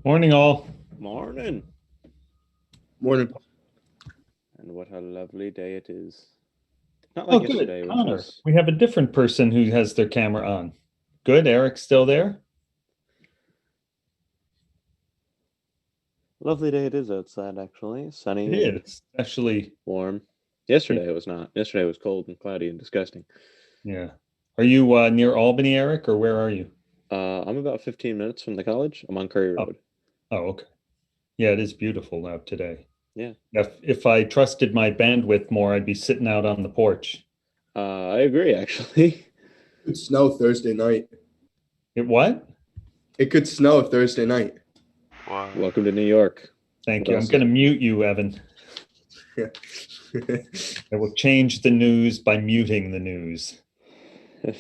Morning, all. Morning. Morning. And what a lovely day it is. Not like Oh, good. yesterday, which Connor, was we have a different person who has their camera on. Good. Eric's still there? a lovely day it is outside, actually. Sunny It and is. Actually, warm. Yesterday it was not. Yesterday it was cold and cloudy and disgusting. yeah. Are you near Albany, Eric, or where are you? I'm about 15 minutes from the college. I'm on Curry Oh, Road. oh, okay. Yeah, it is beautiful out today. Yeah. If I trusted my bandwidth more, I'd be sitting out on the porch. I agree, actually. It could snow Thursday night. It what? It could snow Thursday night. Wow. Welcome to New York. Thank What you. else I'm is- going to mute you, Evan. I will change the news by muting the news. Hear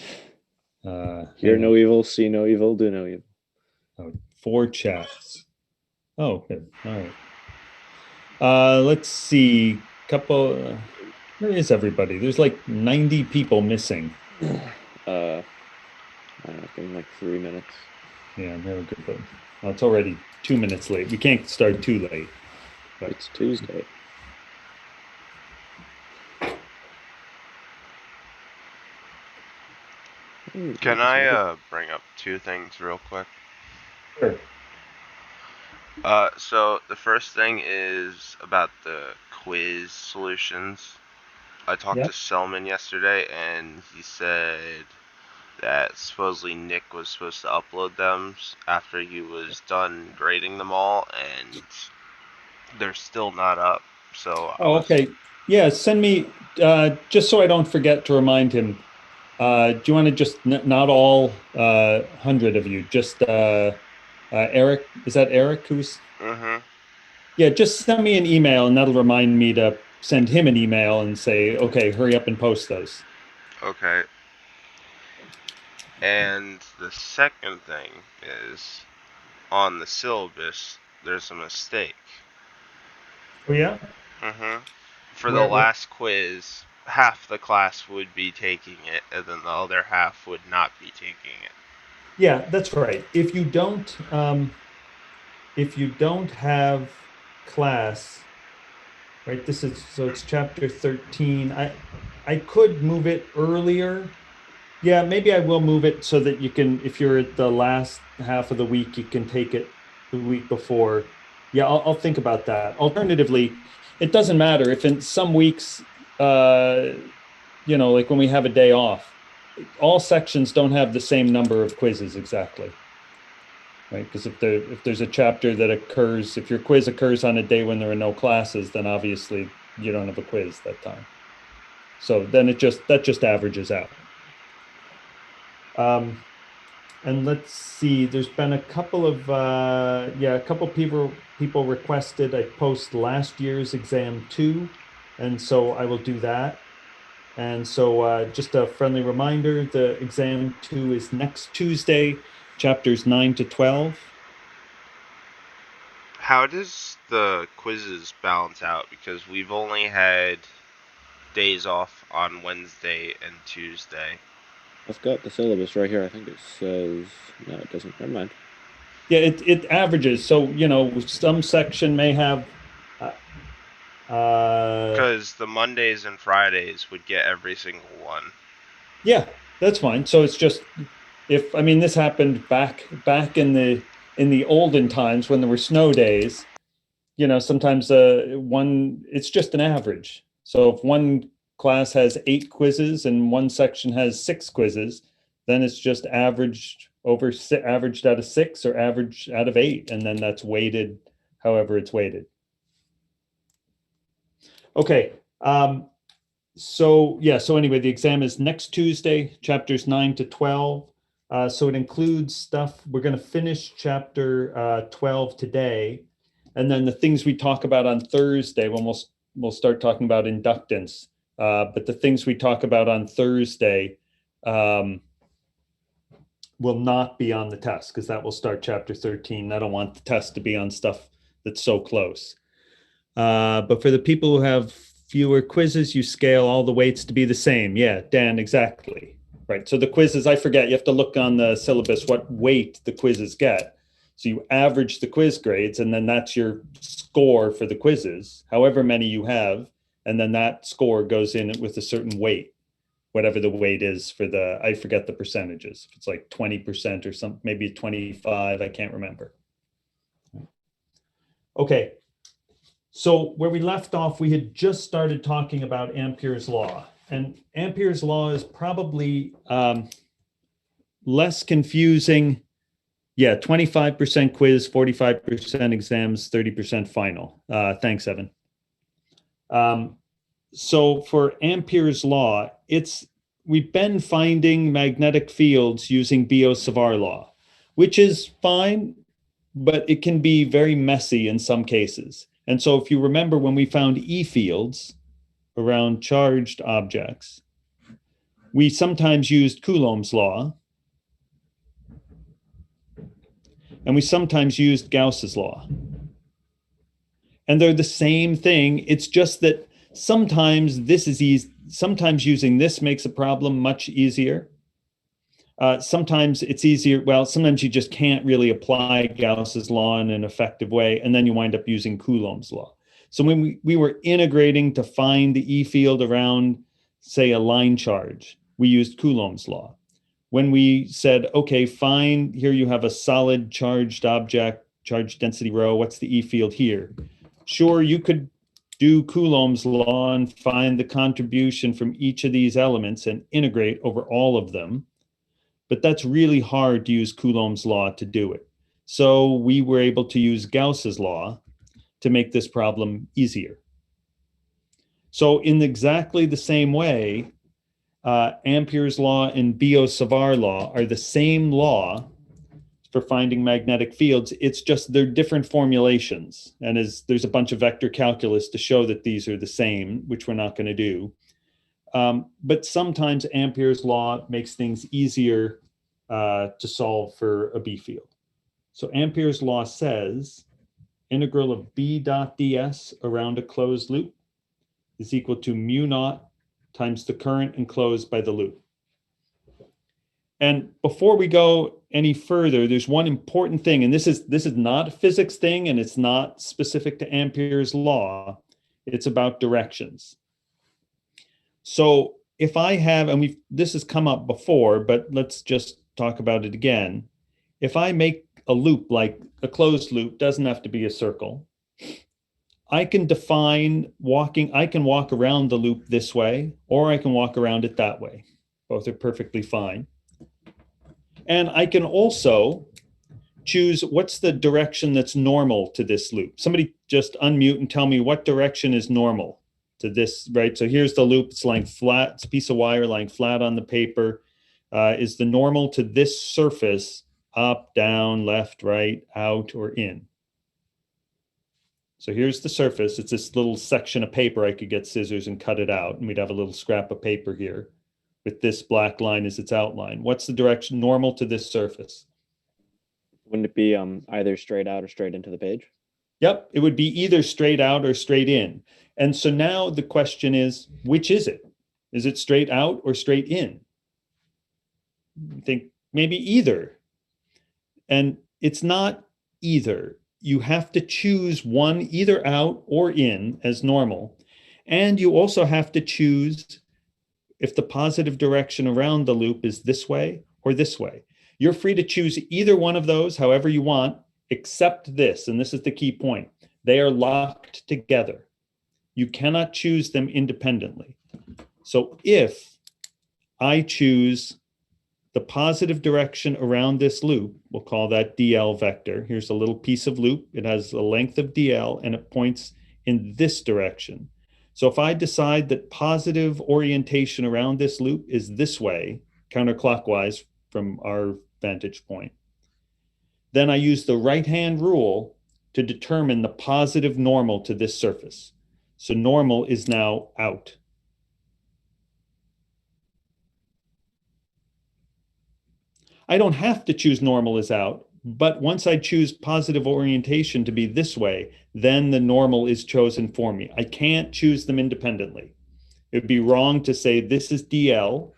Hang no evil, see no evil, do no evil. on. 4 chats. Oh, good. All right. Let's see. Where is everybody? There's like 90 people missing. I don't know, give me like 3 minutes. Yeah, very good. But well, it's already 2 minutes late. We can't start too late. But It's Tuesday. Can I bring up two things real quick? sure. So the first thing is about the quiz solutions. I talked Yeah. to Selman yesterday, and he said that supposedly Nick was supposed to upload them after he was done grading them all, and they're still not up. So I Oh, was okay. Yeah, send me just so I don't forget to remind him. Do you want to just not all 100 of you, just Eric? Is that Eric who's? Mm-hmm. Yeah, just send me an email and that'll remind me to send him an email and say, okay, hurry up and post those. Okay. And the second thing is on the syllabus, there's a mistake. Oh, yeah? Mm-hmm. For the Where? last quiz, half the class would be taking it, and then the other half would not be taking it. Yeah, that's right. If you don't have class, right, it's chapter 13. I could move it earlier. Yeah, maybe I will move it so that you can, if you're at the last half of the week, you can take it the week before. Yeah, I'll think about that. Alternatively, it doesn't matter if in some weeks, uh, like when we have a day off, all sections don't have the same number of quizzes exactly, right? Because if there's a chapter that occurs, if your quiz occurs on a day when there are no classes, then obviously you don't have a quiz that time. So then that just averages out. And let's see, there's been a couple of a couple people requested I post last year's exam 2, and so I will do that. And so just a friendly reminder, the exam 2 is next Tuesday, chapters 9 to 12. How does the quizzes balance out? Because we've only had days off on Wednesday and Tuesday. I've got the syllabus right here. I think it says no, it doesn't. Never mind. Yeah, it averages. So, some section may have Because the Mondays and Fridays would get every single one. yeah, that's fine. So it's just this happened back in the olden times when there were snow days, sometimes it's just an average. So if one class has 8 quizzes and one section has 6 quizzes, then it's just averaged out of 6 or averaged out of 8, and then that's weighted however it's weighted. Okay. So anyway, the exam is next Tuesday, chapters 9 to 12. So it includes stuff. We're going to finish chapter 12 today. And then the things we talk about on Thursday, when we'll start talking about inductance. But the things we talk about on Thursday will not be on the test, because that will start chapter 13. I don't want the test to be on stuff that's so close. But for the people who have fewer quizzes, you scale all the weights to be the same. Yeah, Dan, exactly. Right. So the quizzes, I forget, you have to look on the syllabus what weight the quizzes get. So you average the quiz grades, and then that's your score for the quizzes, however many you have, and then that score goes in with a certain weight, whatever the weight is for the, I forget the percentages. If it's like 20% or something, maybe 25, I can't remember. Okay, so where we left off, we had just started talking about Ampere's law. And Ampere's law is probably less confusing. Yeah, 25% quiz, 45% exams, 30% final. Thanks, Evan. So for Ampere's law, we've been finding magnetic fields using Biot-Savart law, which is fine, but it can be very messy in some cases. And so if you remember when we found E fields around charged objects, we sometimes used Coulomb's law, and we sometimes used Gauss's law. And they're the same thing. It's just that sometimes this is easy. Sometimes using this makes a problem much easier. Sometimes it's easier. Well, sometimes you just can't really apply Gauss's law in an effective way, and then you wind up using Coulomb's law. So when we were integrating to find the E field around, say, a line charge, we used Coulomb's law. When we said, okay, fine, here you have a solid charged object, charge density rho, what's the E field here? Sure, you could do Coulomb's law and find the contribution from each of these elements and integrate over all of them. But that's really hard to use Coulomb's law to do it. So we were able to use Gauss's law to make this problem easier. So in exactly the same way, Ampere's law and Biot-Savart law are the same law for finding magnetic fields. It's just they're different formulations. And there's a bunch of vector calculus to show that these are the same, which we're not going to do. But sometimes Ampere's law makes things easier to solve for a B field. So Ampere's law says integral of B dot ds around a closed loop is equal to mu naught times the current enclosed by the loop. And before we go any further, there's one important thing, and this is not a physics thing, and it's not specific to Ampere's law. It's about directions. So if I have, and this has come up before, but let's just talk about it again. If I make a loop, like a closed loop, doesn't have to be a circle, I can define I can walk around the loop this way, or I can walk around it that way. Both are perfectly fine. And I can also choose what's the direction that's normal to this loop. Somebody just unmute and tell me what direction is normal to this, right? So here's the loop, it's lying flat, it's a piece of wire lying flat on the paper. Is the normal to this surface up, down, left, right, out, or in? So here's the surface. It's this little section of paper. I could get scissors and cut it out, and we'd have a little scrap of paper here with this black line as its outline. What's the direction normal to this surface? Wouldn't it be either straight out or straight into the page? Yep, it would be either straight out or straight in. And so now the question is, which is it? Is it straight out or straight in? I think maybe either. And it's not either. You have to choose one, either out or in as normal. And you also have to choose if the positive direction around the loop is this way or this way. You're free to choose either one of those however you want, except this, and this is the key point. They are locked together. You cannot choose them independently. So if I choose the positive direction around this loop, we'll call that dl vector. Here's a little piece of loop. It has a length of dl, and it points in this direction. So if I decide that positive orientation around this loop is this way, counterclockwise from our vantage point, then I use the right-hand rule to determine the positive normal to this surface. So normal is now out. I don't have to choose normal as out, but once I choose positive orientation to be this way, then the normal is chosen for me. I can't choose them independently. It would be wrong to say this is DL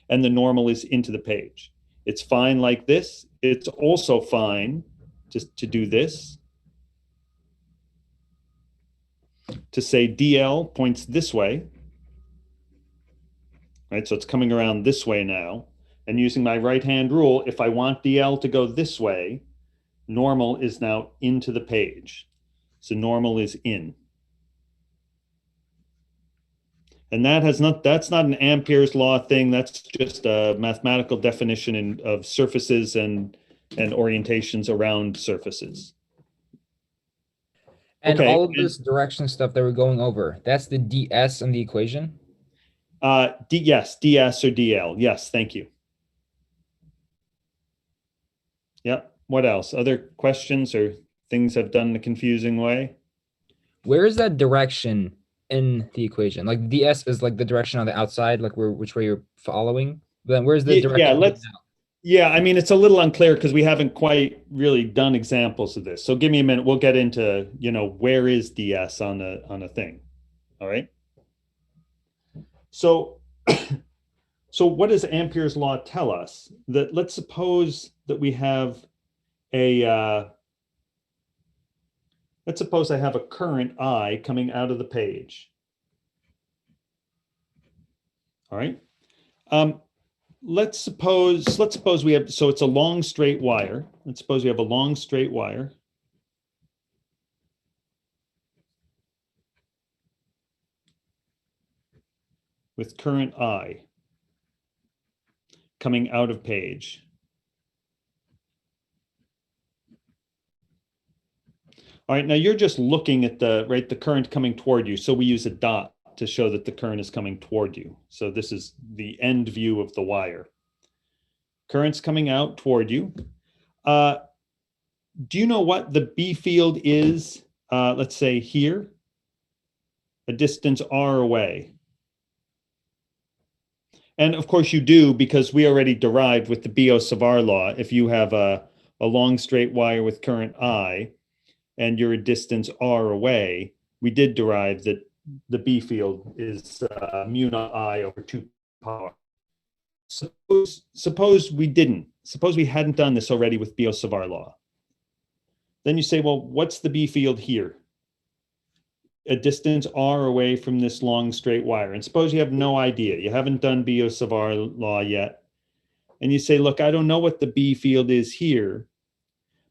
and the normal is into the page. It's fine like this. It's also fine just to do this, to say DL points this way, right? So it's coming around this way now. And using my right-hand rule, if I want DL to go this way, normal is now into the page. So normal is in. And that's not an Ampere's law thing. That's just a mathematical definition of surfaces and orientations around surfaces. And Okay. all of this direction stuff that we're going over, that's the ds in the equation? Yes, ds or dl. Yes, thank you. Yep. What else? Other questions or things I've done in a confusing way? Where is that direction in the equation? Like ds is like the direction on the outside, like which way you're following. Then where's the direction? Yeah, I mean, it's a little unclear because we haven't quite really done examples of this. So give me a minute. We'll get into, where is ds on a thing. All right. So, so what does Ampere's law tell us? That let's suppose that we have let's suppose I have a current I coming out of the page. All right. Let's suppose we have, so it's a long straight wire. Let's suppose we have a long straight wire. With current I coming out of page. All right, now you're just looking at the current coming toward you. So we use a dot to show that the current is coming toward you. So this is the end view of the wire. Current's coming out toward you. Do you know what the B field is, let's say here? A distance r away. And of course you do, because we already derived with the Biot-Savart law, if you have a long straight wire with current I, and you're a distance r away, we did derive that the B field is mu naught I over 2 pi. Suppose we didn't. Suppose we hadn't done this already with Biot-Savart law. Then you say, well, what's the B field here? A distance r away from this long straight wire. And suppose you have no idea. You haven't done Biot-Savart law yet. And you say, look, I don't know what the B field is here,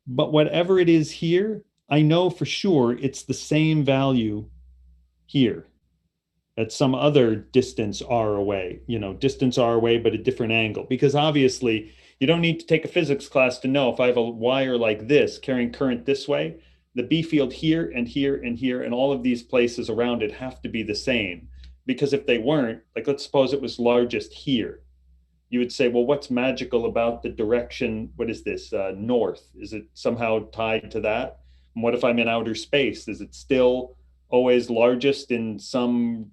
but whatever it is here, I know for sure it's the same value here at some other distance r away, distance r away, but a different angle. Because obviously, you don't need to take a physics class to know if I have a wire like this carrying current this way, the B field here and here and here and all of these places around it have to be the same. Because if they weren't, like let's suppose it was largest here, you would say, well, what's magical about the direction? What is this, north? Is it somehow tied to that? And what if I'm in outer space? Is it still always largest in some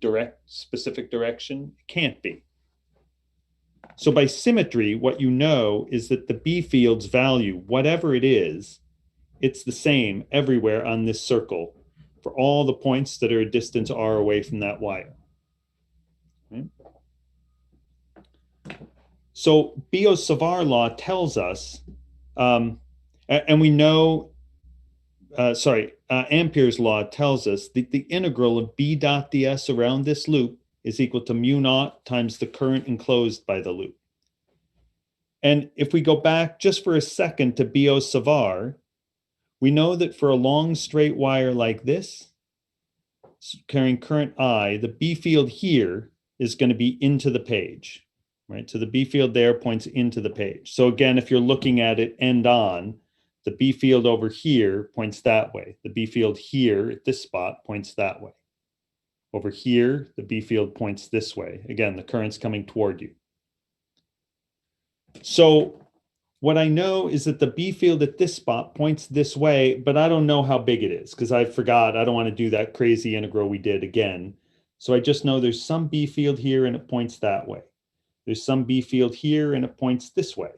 specific direction? It can't be. So by symmetry, what you know is that the B field's value, whatever it is, it's the same everywhere on this circle for all the points that are a distance r away from that wire. Okay. So Biot-Savart law tells us, and we know, Ampere's law tells us that the integral of B dot ds around this loop is equal to mu naught times the current enclosed by the loop. And if we go back just for a second to Biot-Savart, we know that for a long straight wire like this, carrying current I, the B field here is going to be into the page, right? So the B field there points into the page. So again, if you're looking at it end on, the B field over here points that way. The B field here at this spot points that way. Over here, the B field points this way. Again, the current's coming toward you. So what I know is that the B field at this spot points this way, but I don't know how big it is because I forgot. I don't want to do that crazy integral we did again. So I just know there's some B field here and it points that way. There's some B field here and it points this way.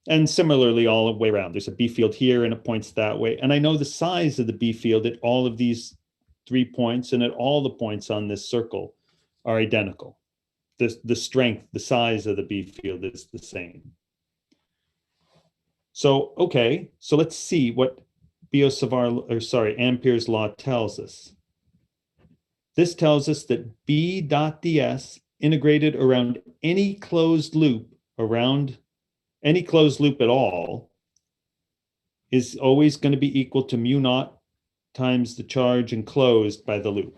And similarly all the way around. There's a B field here and it points that way. And I know the size of the B field at all of these 3 points and at all the points on this circle are identical. The strength, the size of the B field is the same. So, okay, so let's see what Ampere's law tells us. This tells us that B dot ds integrated around any closed loop at all is always going to be equal to mu naught times the charge enclosed by the loop.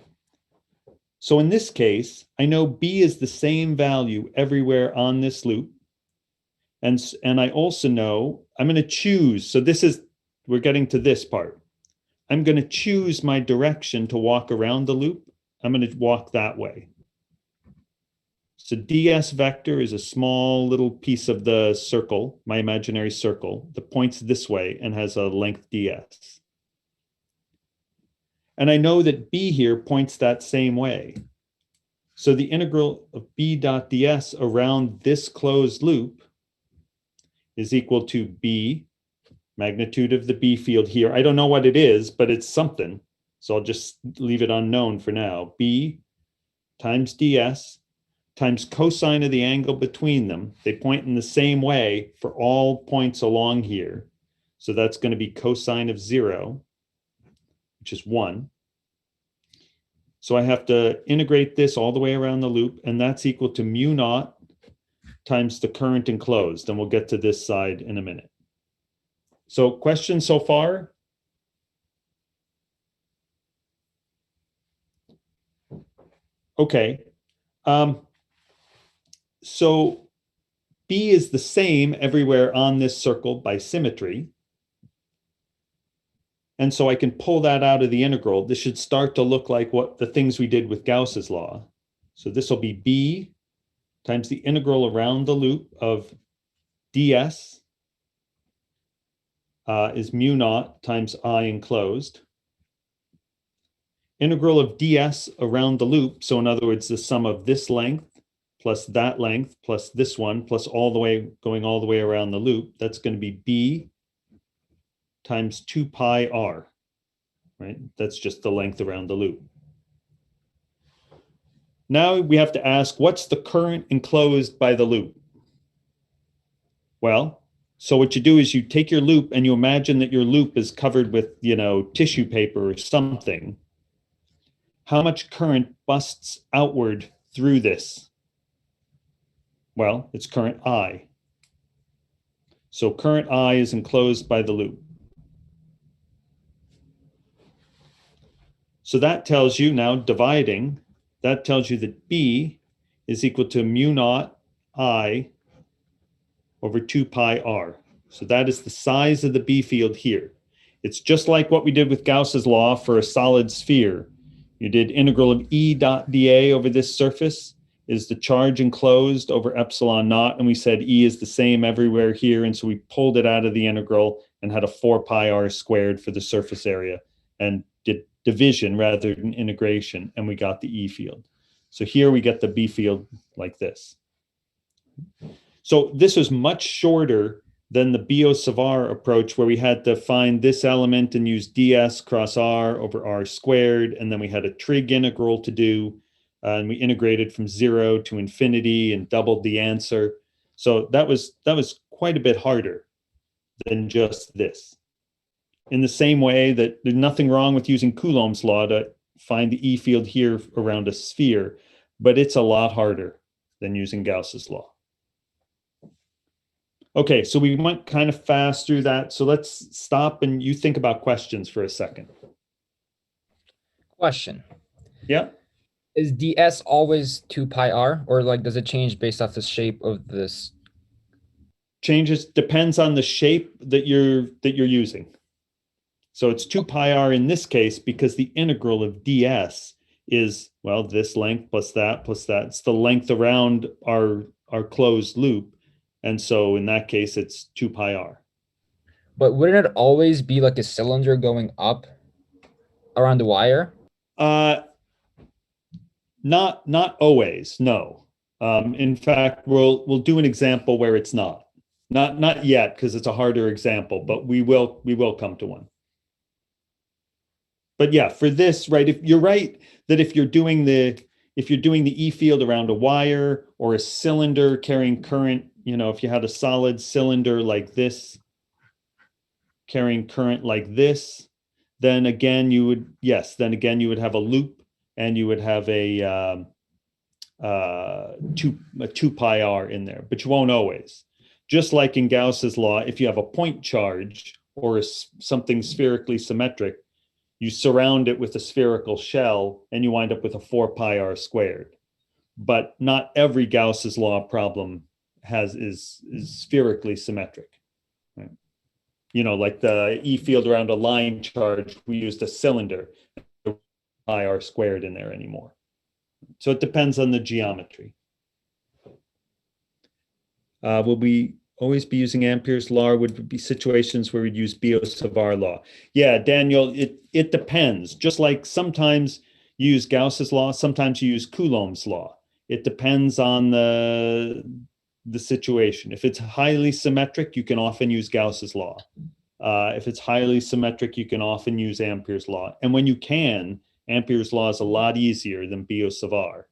So in this case, I know B is the same value everywhere on this loop. And I also know I'm going to choose. So we're getting to this part. I'm going to choose my direction to walk around the loop. I'm going to walk that way. So ds vector is a small little piece of the circle, my imaginary circle, that points this way and has a length ds. And I know that B here points that same way. So the integral of B dot ds around this closed loop is equal to B, magnitude of the B field here. I don't know what it is, but it's something. So I'll just leave it unknown for now. B times ds times cosine of the angle between them. They point in the same way for all points along here. So that's going to be cosine of 0, which is 1. So I have to integrate this all the way around the loop, and that's equal to mu naught times the current enclosed. And we'll get to this side in a minute. So questions so far? Okay. So B is the same everywhere on this circle by symmetry. And so I can pull that out of the integral. This should start to look like what the things we did with Gauss's law. So this will be B times the integral around the loop of ds is mu naught times I enclosed. Integral of ds around the loop, so in other words, the sum of this length plus that length plus this one plus going all the way around the loop, that's going to be B times 2 pi r, right? That's just the length around the loop. Now we have to ask, what's the current enclosed by the loop? Well, so what you do is you take your loop and you imagine that your loop is covered with, tissue paper or something. How much current busts outward through this? Well, it's current I. So current I is enclosed by the loop. So that tells you, now dividing, that tells you that B is equal to mu naught I over 2 pi r. So that is the size of the B field here. It's just like what we did with Gauss's law for a solid sphere. You did integral of E dot dA over this surface is the charge enclosed over epsilon naught. And we said E is the same everywhere here. And so we pulled it out of the integral and had a 4 pi r squared for the surface area and did division rather than integration. And we got the E field. So here we get the B field like this. So this was much shorter than the Biot-Savart approach, where we had to find this element and use ds cross r over r squared. And then we had a trig integral to do. And we integrated from 0 to infinity and doubled the answer. So that was quite a bit harder than just this. In the same way that there's nothing wrong with using Coulomb's law to find the E field here around a sphere, but it's a lot harder than using Gauss's law. Okay, so we went kind of fast through that. So let's stop and you think about questions for a second. Question. Yeah. Is ds always 2 pi r, or does it change based off the shape of this? Depends on the shape that you're using. So it's 2 pi r in this case because the integral of ds is, well, this length plus that plus that. It's the length around our closed loop. And so in that case, it's 2 pi r. But wouldn't it always be like a cylinder going up around the wire? Not always, no. In fact, we'll do an example where it's not yet because it's a harder example, but we will come to one. But yeah, for this, right? If you're right that if you're doing the E field around a wire or a cylinder carrying current, if you had a solid cylinder like this, carrying current like this, then again you would have a loop, and you would have a 2 pi r in there, but you won't always. Just like in Gauss's law, if you have a point charge or something spherically symmetric, you surround it with a spherical shell and you wind up with a 4 pi r squared. But not every Gauss's law problem is spherically symmetric. Right? You know, like the E field around a line charge, we used a cylinder, pi r squared in there anymore. So it depends on the geometry. Will we always be using Ampere's law, or would be situations where we'd use Biot-Savart law? Yeah, Daniel, it depends. Just like sometimes you use Gauss's law, sometimes you use Coulomb's law. It depends on the situation. If it's highly symmetric, you can often use Gauss's law. If it's highly symmetric, you can often use Ampere's law. And when you can, Ampere's law is a lot easier than Biot-Savart,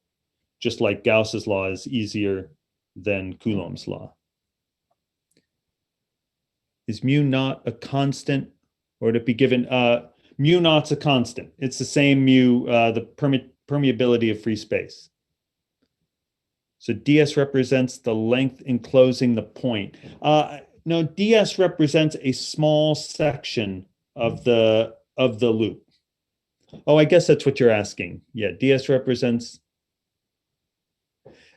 just like Gauss's law is easier than Coulomb's law. Is mu naught a constant, or would it be given? Mu naught's a constant. It's the same mu, the permeability of free space. So ds represents the length enclosing the point. No, ds represents a small section of the loop. Oh, I guess that's what you're asking. Yeah, ds represents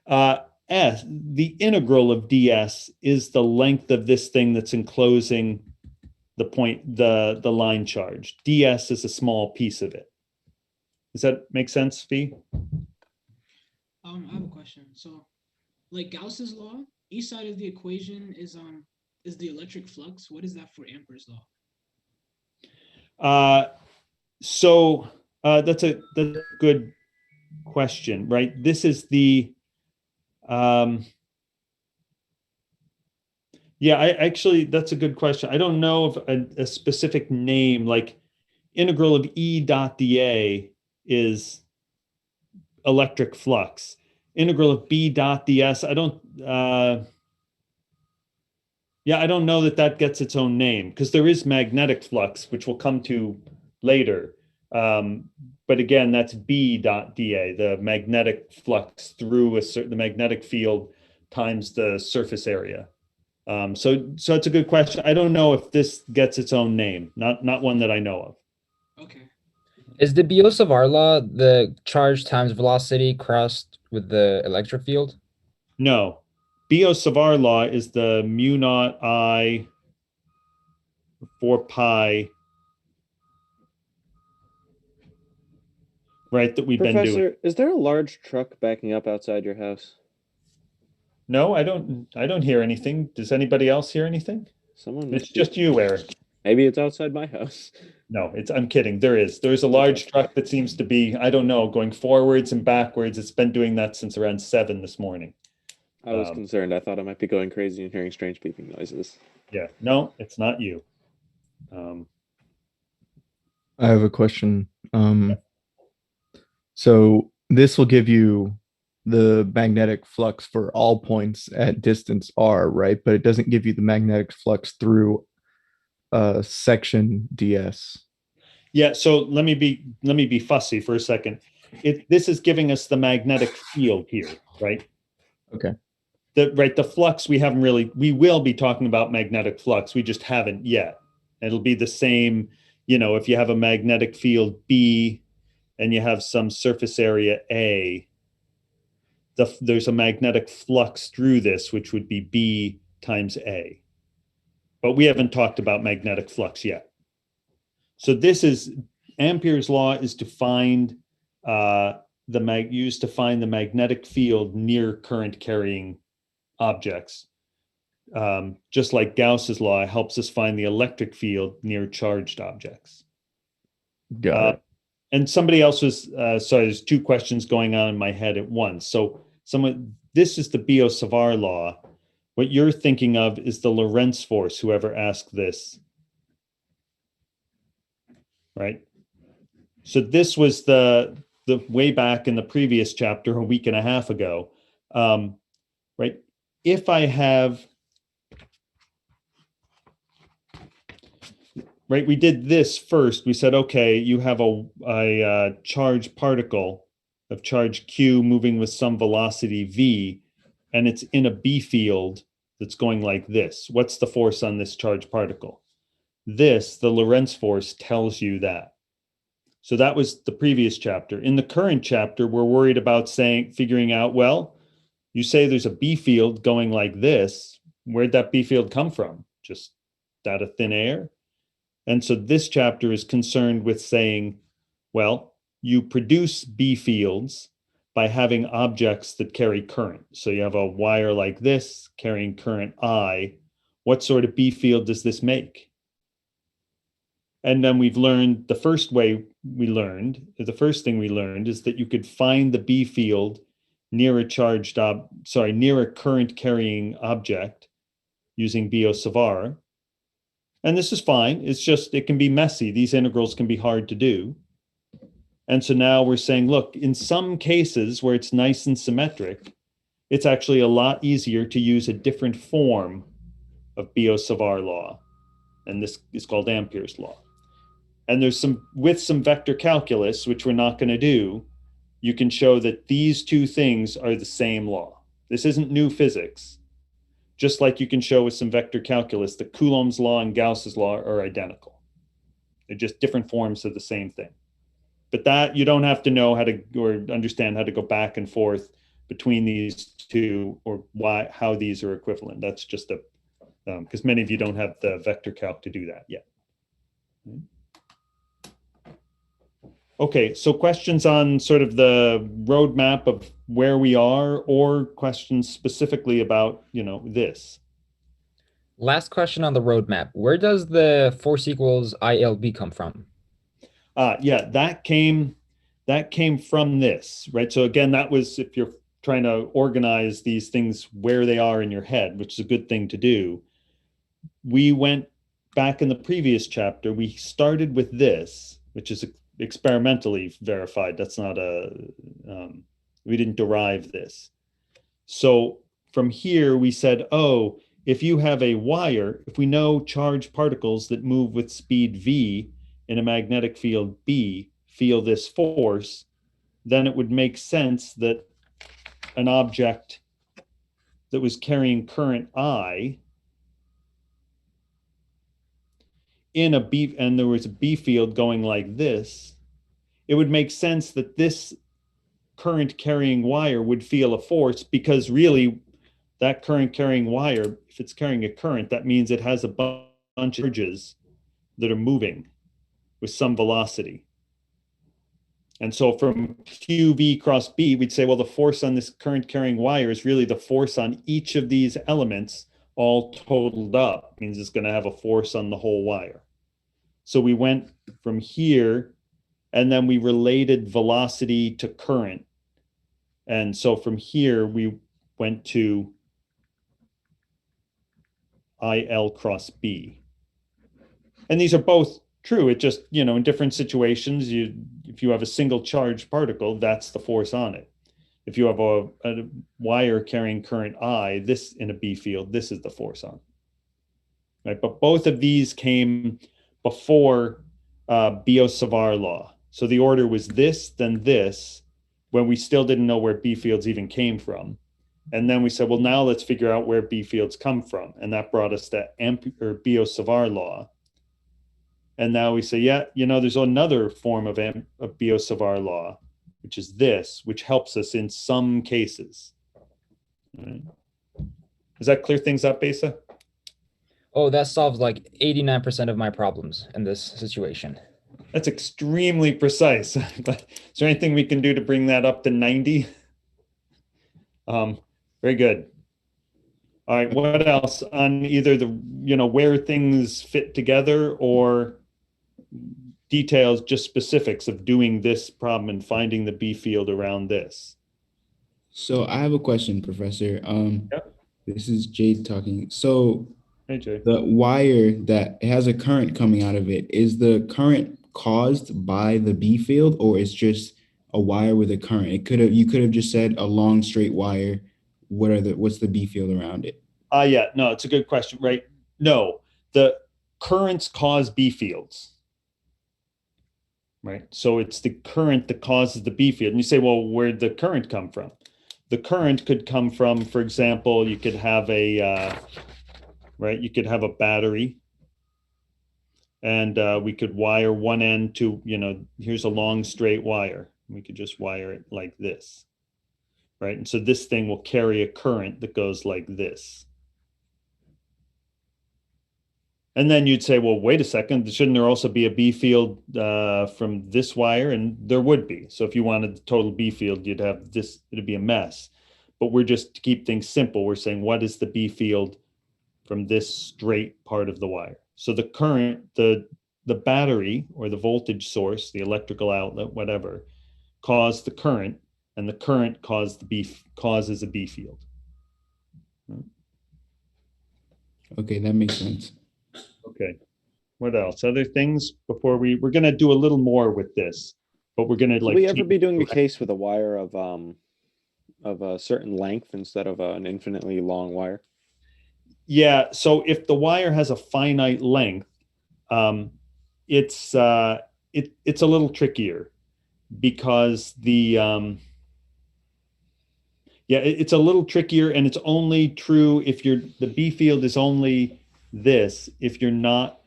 the integral of ds is the length of this thing that's enclosing the point, the line charge. ds is a small piece of it. Does that make sense, Fee? I have a question. So, like Gauss's law, each side of the equation is the electric flux. What is that for Ampere's law? That's a good question, right? This is the that's a good question. I don't know of a specific name, like integral of E dot dA is electric flux. Integral of B dot ds, I don't know that gets its own name, because there is magnetic flux, which we'll come to later. But again, that's B dot dA, the magnetic flux through the magnetic field times the surface area. So it's a good question. I don't know if this gets its own name, not one that I know of. Okay. Is the Biot-Savart law the charge times velocity crossed with the electric field? No. Biot-Savart law is the mu naught I 4 pi, right, that we've been doing. Professor, is there a large truck backing up outside your house? No, I don't hear anything. Does anybody else hear anything? Someone It's must be. just you, Eric. Maybe it's outside my house. No, I'm kidding. There's a large truck that seems to be, I don't know, going forwards and backwards. It's been doing that since around 7 this morning. I was concerned. I thought I might be going crazy and hearing strange beeping noises. Yeah, no, it's not you. I have a question. So this will give you the magnetic flux for all points at distance r, right? But it doesn't give you the magnetic flux through section ds. Yeah, so let me be fussy for a second. This is giving us the magnetic field here, right? Okay. The flux we will be talking about magnetic flux. We just haven't yet. It'll be the same, if you have a magnetic field B and you have some surface area A, there's a magnetic flux through this, which would be B times A. But we haven't talked about magnetic flux yet. So this is Ampere's law is to find used to find the magnetic field near current carrying objects. Just like Gauss's law helps us find the electric field near charged objects. Got it. And somebody else was, sorry, there's two questions going on in my head at once. So this is the Biot-Savart law. What you're thinking of is the Lorentz force, whoever asked this. Right? So this was the way back in the previous chapter, a week and a half ago. Right? If I have right? We did this first. We said, okay, you have a charged particle of charge Q moving with some velocity V, and it's in a B field that's going like this. What's the force on this charged particle? This, the Lorentz force, tells you that. So that was the previous chapter. In the current chapter, we're worried about figuring out, well, you say there's a B field going like this. Where'd that B field come from? Just out of thin air? And so this chapter is concerned with saying, well, you produce B fields by having objects that carry current. So you have a wire like this carrying current I. What sort of B field does this make? And then we've learned the first thing we learned is that you could find the B field near a near a current carrying object using Biot-Savart. And this is fine. It's just, it can be messy. These integrals can be hard to do. And so now we're saying, look, in some cases where it's nice and symmetric, it's actually a lot easier to use a different form of Biot-Savart law. And this is called Ampere's law. And with some vector calculus, which we're not going to do, you can show that these two things are the same law. This isn't new physics. Just like you can show with some vector calculus that Coulomb's law and Gauss's law are identical. They're just different forms of the same thing. But that you don't have to know how to, or understand how to go back and forth between these two, or how these are equivalent. That's just because many of you don't have the vector calc to do that yet. Okay, so questions on sort of the roadmap of where we are, or questions specifically about, this? Last question on the roadmap. Where does the force equals ILB come from? Yeah, that came from this, right? So again, that was if you're trying to organize these things where they are in your head, which is a good thing to do. We went back in the previous chapter, we started with this, which is experimentally verified. That's not we didn't derive this. So from here, we said, oh, if you have a wire, if we know charged particles that move with speed V in a magnetic field B feel this force, then it would make sense that an object that was carrying current I in a B, and there was a B field going like this, it would make sense that this current carrying wire would feel a force, because really that current carrying wire, if it's carrying a current, that means it has a bunch of charges that are moving with some velocity. And so from QV cross B, we'd say, well, the force on this current carrying wire is really the force on each of these elements all totaled up. It means it's going to have a force on the whole wire. So we went from here, and then we related velocity to current. And so from here, we went to IL cross B. And these are both true. It just, in different situations, if you have a single charged particle, that's the force on it. If you have a wire carrying current I, this in a B field, this is the force on it. Right? But both of these came before Biot-Savart law. So the order was this, then this, when we still didn't know where B fields even came from. And then we said, well, now let's figure out where B fields come from. And that brought us to Biot-Savart law. And now we say, yeah, there's another form of Biot-Savart law, which is this, which helps us in some cases. Right. Does that clear things up, Besa? Oh, that solves like 89% of my problems in this situation. That's extremely precise. But is there anything we can do to bring that up to 90? Very good. All right, what else on either the, where things fit together, or details, just specifics of doing this problem and finding the B field around this? So I have a question, Professor. Yep. This is Jade talking. So Hey, Jay. the wire that has a current coming out of it, is the current caused by the B field, or it's just a wire with a current? You could have just said a long straight wire. What's the B field around it? Yeah, no, it's a good question, right? No, the currents cause B fields, right? So it's the current that causes the B field. And you say, well, where'd the current come from? The current could come from, for example, you could have a, right? You could have a battery, and we could wire one end to, here's a long straight wire. We could just wire it like this, right? And so this thing will carry a current that goes like this. And then you'd say, well, wait a second, shouldn't there also be a B field from this wire? And there would be. So if you wanted the total B field, you'd have this, it'd be a mess. But we're just, to keep things simple, we're saying, what is the B field from this straight part of the wire? So the current, the battery or the voltage source, the electrical outlet, whatever, caused the current, and the current causes a B field. Okay, that makes sense. Okay. What else? Other things before we're going to do a little more with this, but we're going to Will we ever be doing a case with a wire of a certain length instead of an infinitely long wire? Yeah. So if the wire has a finite length, it's a little trickier because it's a little trickier, and it's only true if the B field is only this if you're not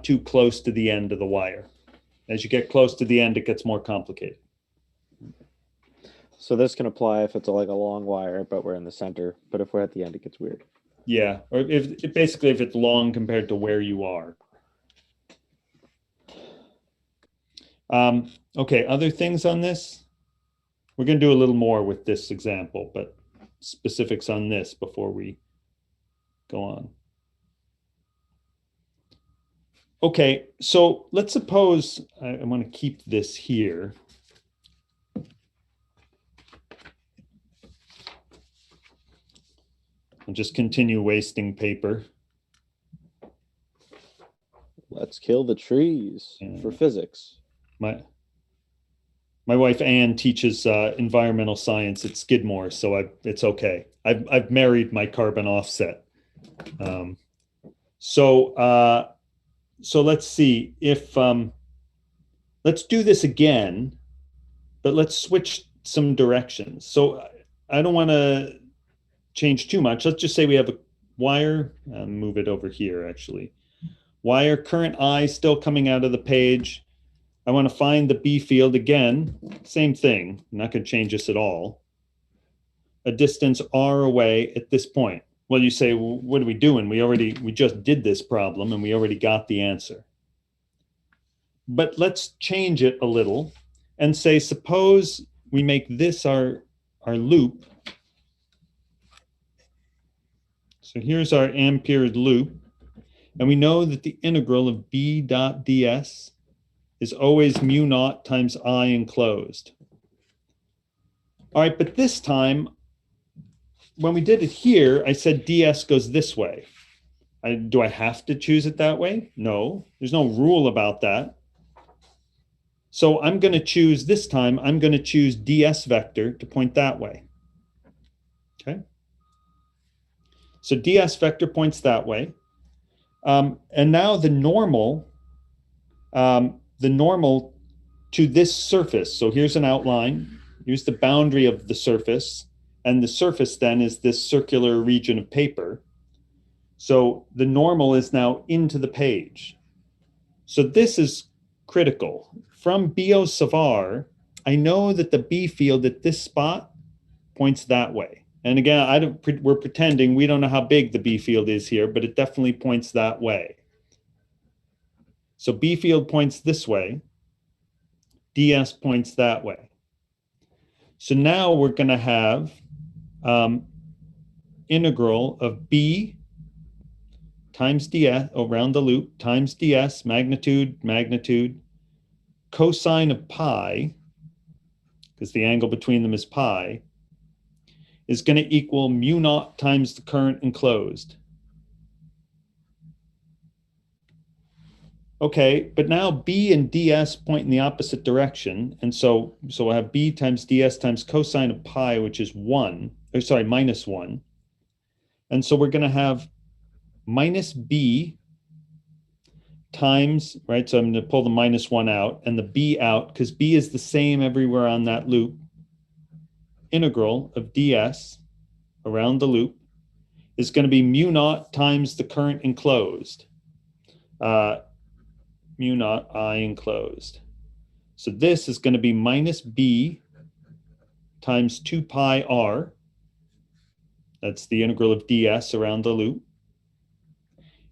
too close to the end of the wire. As you get close to the end, it gets more complicated. So this can apply if it's like a long wire, but we're in the center. But if we're at the end, it gets weird. Yeah, or if it's long compared to where you are. Okay, other things on this? We're going to do a little more with this example, but specifics on this before we go on. Okay, so let's suppose I want to keep this here. I'll just continue wasting paper. Let's kill the trees for physics. My wife Anne teaches environmental science at Skidmore, so it's okay. I've married my carbon offset. So let's see if let's do this again, but let's switch some directions. So I don't want to change too much. Let's just say we have a wire. Move it over here, actually. Wire, current I still coming out of the page. I want to find the B field again. Same thing. I'm not going to change this at all. A distance R away at this point. Well, you say, well, what are we doing? We just did this problem and we already got the answer. But let's change it a little and say, suppose we make this our loop. So here's our ampered loop. And we know that the integral of B dot ds is always mu naught times I enclosed. All right, but this time, when we did it here, I said ds goes this way. Do I have to choose it that way? No, there's no rule about that. So I'm going to choose this time, I'm going to choose ds vector to point that way. Okay. So ds vector points that way. And now the normal to this surface. So here's an outline. Here's the boundary of the surface. And the surface then is this circular region of paper. So the normal is now into the page. So this is critical. From Biot-Savart, I know that the B field at this spot points that way. And again, we're pretending we don't know how big the B field is here, but it definitely points that way. So B field points this way. DS points that way. So now we're going to have integral of B times ds around the loop times ds magnitude cosine of pi, because the angle between them is pi, is going to equal mu naught times the current enclosed. Okay, but now B and ds point in the opposite direction. And so we'll have B times ds times cosine of pi, which is minus 1. And so we're going to have minus B times, right? So I'm going to pull the -1 out and the b out because b is the same everywhere on that loop. Integral of ds around the loop is going to be mu naught times the current enclosed. Mu naught I enclosed. So this is going to be minus b times 2 pi r. That's the integral of ds around the loop,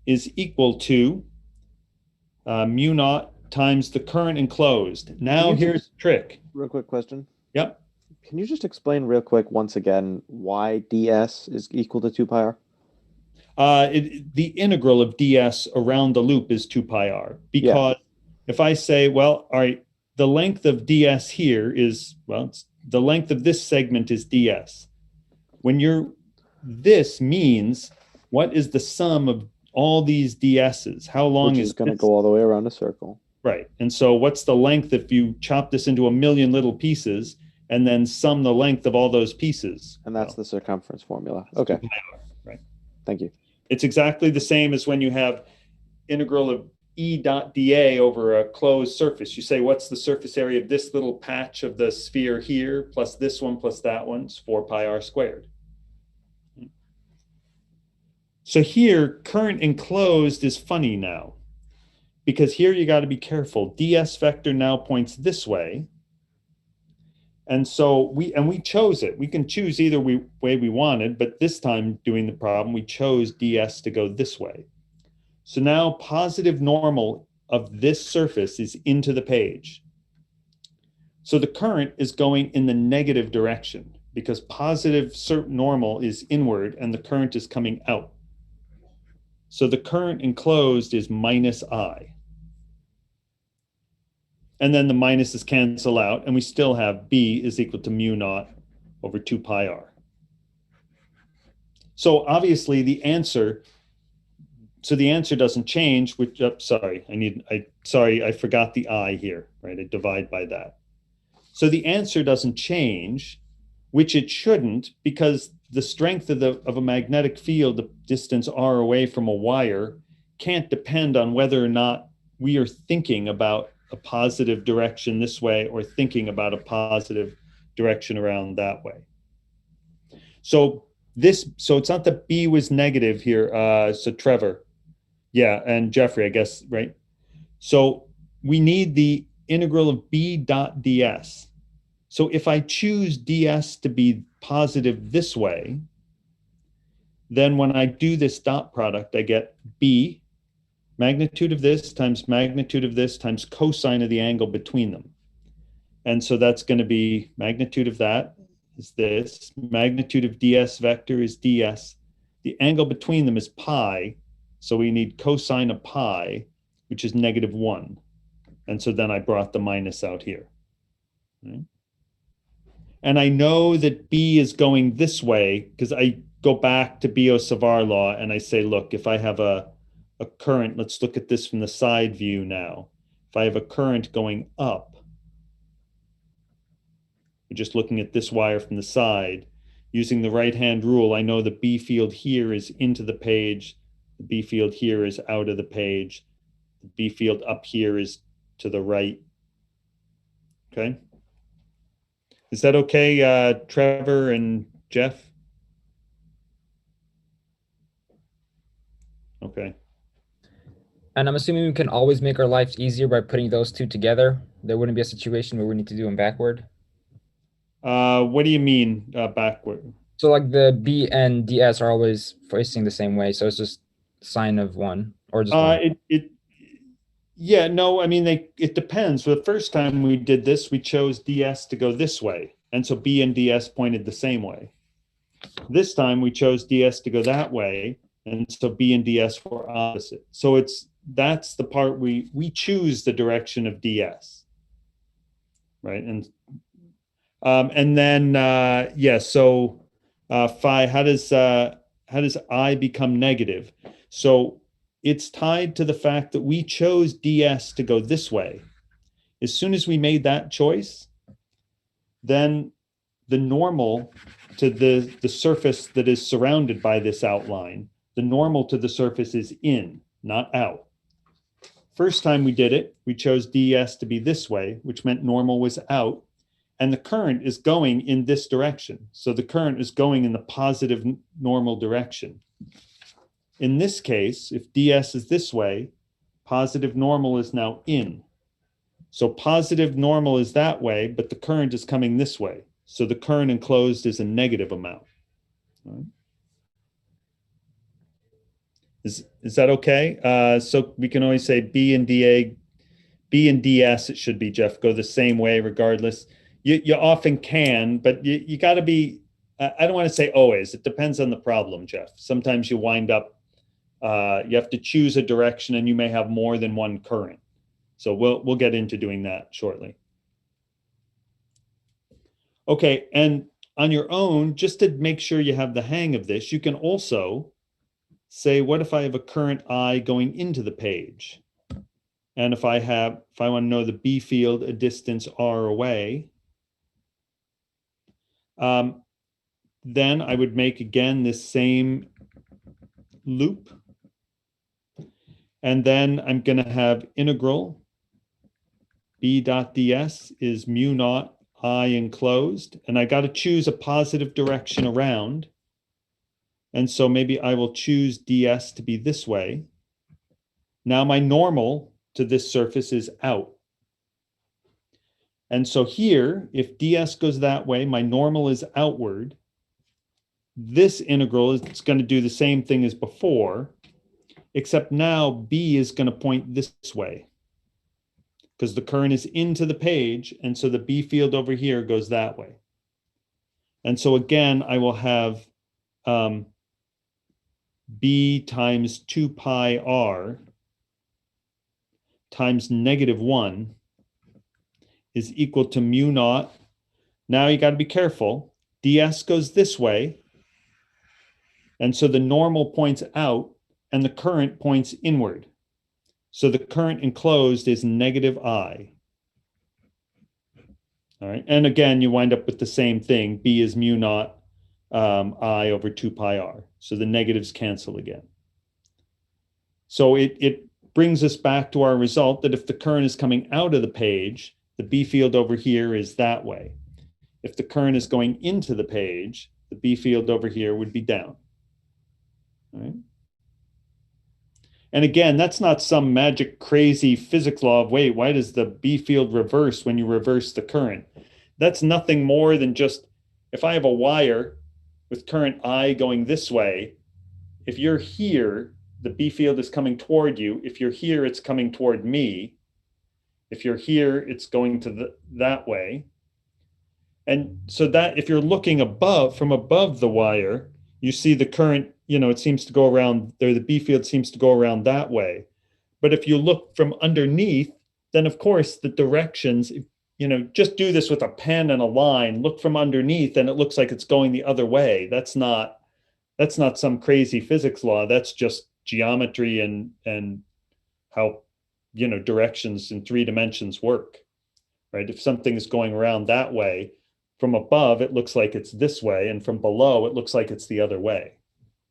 is equal to mu naught times the current enclosed. Now here's the trick. Real quick question. Yep. Can you just explain real quick once again why ds is equal to 2 pi r? The integral of ds around the loop is 2 pi r because if I say, well, all right, the length of ds here is, well, the length of this segment is ds. This means what is the sum of all these ds's? How long Which is going to go all the way around a circle. Right. And so what's the length if you chop this into a million little pieces and then sum the length of all those pieces? And that's the circumference formula. Okay. Right. Thank you. It's exactly the same as when you have integral of E dot dA over a closed surface. You say, what's the surface area of this little patch of the sphere here, plus this one, plus that one? It's 4 pi r squared. So here, current enclosed is funny now, because here you got to be careful. ds vector now points this way. And so we chose it. We can choose either way we wanted, but this time doing the problem, we chose ds to go this way. So now positive normal of this surface is into the page. So the current is going in the negative direction because positive normal is inward and the current is coming out. So the current enclosed is minus I. And then the minuses cancel out, and we still have B is equal to mu naught over 2 pi r. So obviously the answer doesn't change, which, sorry, I forgot the I here, right? I divide by that. So the answer doesn't change, which it shouldn't, because the strength of a magnetic field, the distance r away from a wire, can't depend on whether or not we are thinking about a positive direction this way or thinking about a positive direction around that way. So it's not that B was negative here. So Trevor, yeah, and Jeffrey, I guess, right? So we need the integral of B dot ds. So if I choose ds to be positive this way, then when I do this dot product, I get B magnitude of this times magnitude of this times cosine of the angle between them. And so that's going to be magnitude of that is this. Magnitude of ds vector is ds. The angle between them is pi. So we need cosine of pi, which is -1. And so then I brought the minus out here. Okay. And I know that B is going this way because I go back to Biot-Savart law and I say, look, if I have a current, let's look at this from the side view now. If I have a current going up, we're just looking at this wire from the side, using the right-hand rule, I know the B field here is into the page, the B field here is out of the page, the B field up here is to the right. Okay? Is that okay, Trevor and Jeff? Okay. And I'm assuming we can always make our lives easier by putting those two together. There wouldn't be a situation where we need to do them backward. What do you mean backward? So like the B and DS are always facing the same way. So it's just sine of one or just one. Yeah, no, I mean, it depends. The first time we did this, we chose DS to go this way. And so B and DS pointed the same way. This time we chose DS to go that way. And so B and DS were opposite. So that's the part we choose the direction of DS. Right. And then, yeah, so phi, how does I become negative? So it's tied to the fact that we chose ds to go this way. As soon as we made that choice, then the normal to the surface that is surrounded by this outline, the normal to the surface is in, not out. First time we did it, we chose ds to be this way, which meant normal was out, and the current is going in this direction. So the current is going in the positive normal direction. In this case, if ds is this way, positive normal is now in. So positive normal is that way, but the current is coming this way. So the current enclosed is a negative amount. Right. Is that okay? So we can always say B and DS, it should be, Jeff, go the same way regardless. You often can, but you got to be, I don't want to say always. It depends on the problem, Jeff. Sometimes you wind up, you have to choose a direction and you may have more than one current. So we'll get into doing that shortly. Okay, and on your own, just to make sure you have the hang of this, you can also say, what if I have a current I going into the page? And if I want to know the B field a distance R away, then I would make again this same loop. And then I'm going to have integral B dot ds is mu naught I enclosed. And I got to choose a positive direction around. And so maybe I will choose ds to be this way. Now my normal to this surface is out. And so here, if ds goes that way, my normal is outward. This integral is going to do the same thing as before, except now B is going to point this way because the current is into the page. And so the B field over here goes that way. And so again, I will have B times 2 pi R times -1 is equal to mu naught. Now you got to be careful. ds goes this way. And so the normal points out and the current points inward. So the current enclosed is -I. All right. And again, you wind up with the same thing. B is mu naught I over 2 pi R. So the negatives cancel again. So it brings us back to our result that if the current is coming out of the page, the B field over here is that way. If the current is going into the page, the B field over here would be down. All right. And again, that's not some magic crazy physics law of, wait, why does the B field reverse when you reverse the current? That's nothing more than just, if I have a wire with current I going this way, if you're here, the B field is coming toward you. If you're here, it's coming toward me. If you're here, it's going to that way. And so that if you're looking above, from above the wire, you see the current, it seems to go around there. The B field seems to go around that way. But if you look from underneath, then of course the directions, just do this with a pen and a line, look from underneath and it looks like it's going the other way. That's not some crazy physics law. That's just geometry and how, directions in 3 dimensions work, right? If something is going around that way, from above, it looks like it's this way. And from below, it looks like it's the other way.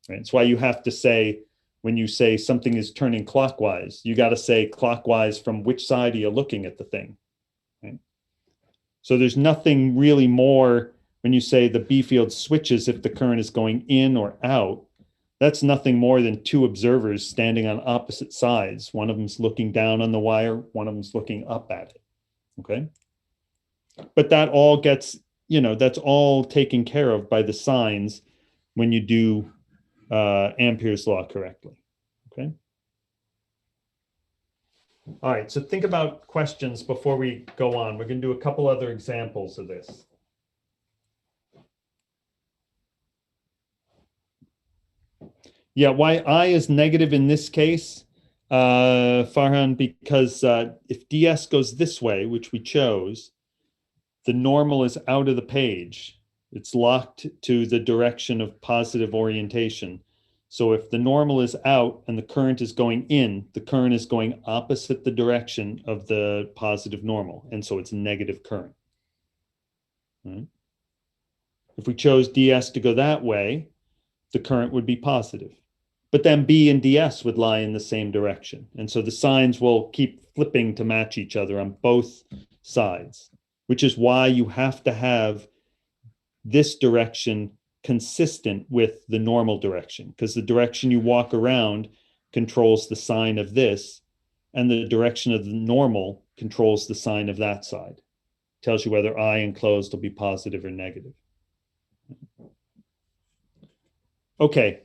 Right? It's why you have to say, when you say something is turning clockwise, you got to say clockwise from which side are you looking at the thing. Right? So there's nothing really more when you say the B field switches if the current is going in or out. That's nothing more than 2 observers standing on opposite sides. One of them's looking down on the wire, one of them's looking up at it. Okay. But that all gets, that's all taken care of by the signs when you do Ampere's law correctly. Okay. All right. So think about questions before we go on. We're going to do a couple other examples of this. Yeah, why I is negative in this case, Farhan, because if ds goes this way, which we chose, the normal is out of the page. It's locked to the direction of positive orientation. So if the normal is out and the current is going in, the current is going opposite the direction of the positive normal. And so it's negative current. Right? If we chose ds to go that way, the current would be positive. but then B and DS would lie in the same direction. And so the signs will keep flipping to match each other on both sides, which is why you have to have this direction consistent with the normal direction, because the direction you walk around controls the sign of this, and the direction of the normal controls the sign of that side. Tells you whether I enclosed will be positive or negative. Okay.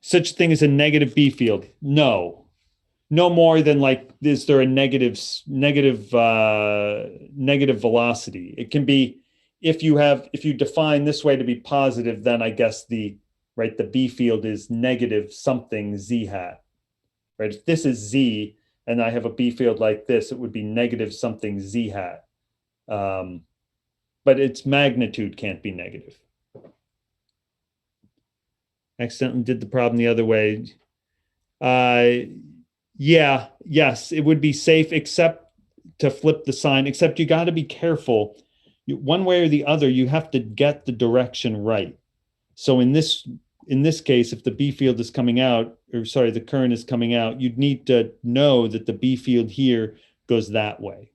Such thing as a negative B field? No. No more than like, is there a negative velocity? It can be, if you define this way to be positive, then I guess the B field is negative something Z hat. Right? If this is Z and I have a B field like this, it would be negative something Z hat. But its magnitude can't be negative. Accidentally did the problem the other way. Yeah, yes, it would be safe, except to flip the sign, except you got to be careful. One way or the other, you have to get the direction right. So in this case, if the B field is coming out, or sorry, the current is coming out, you'd need to know that the B field here goes that way.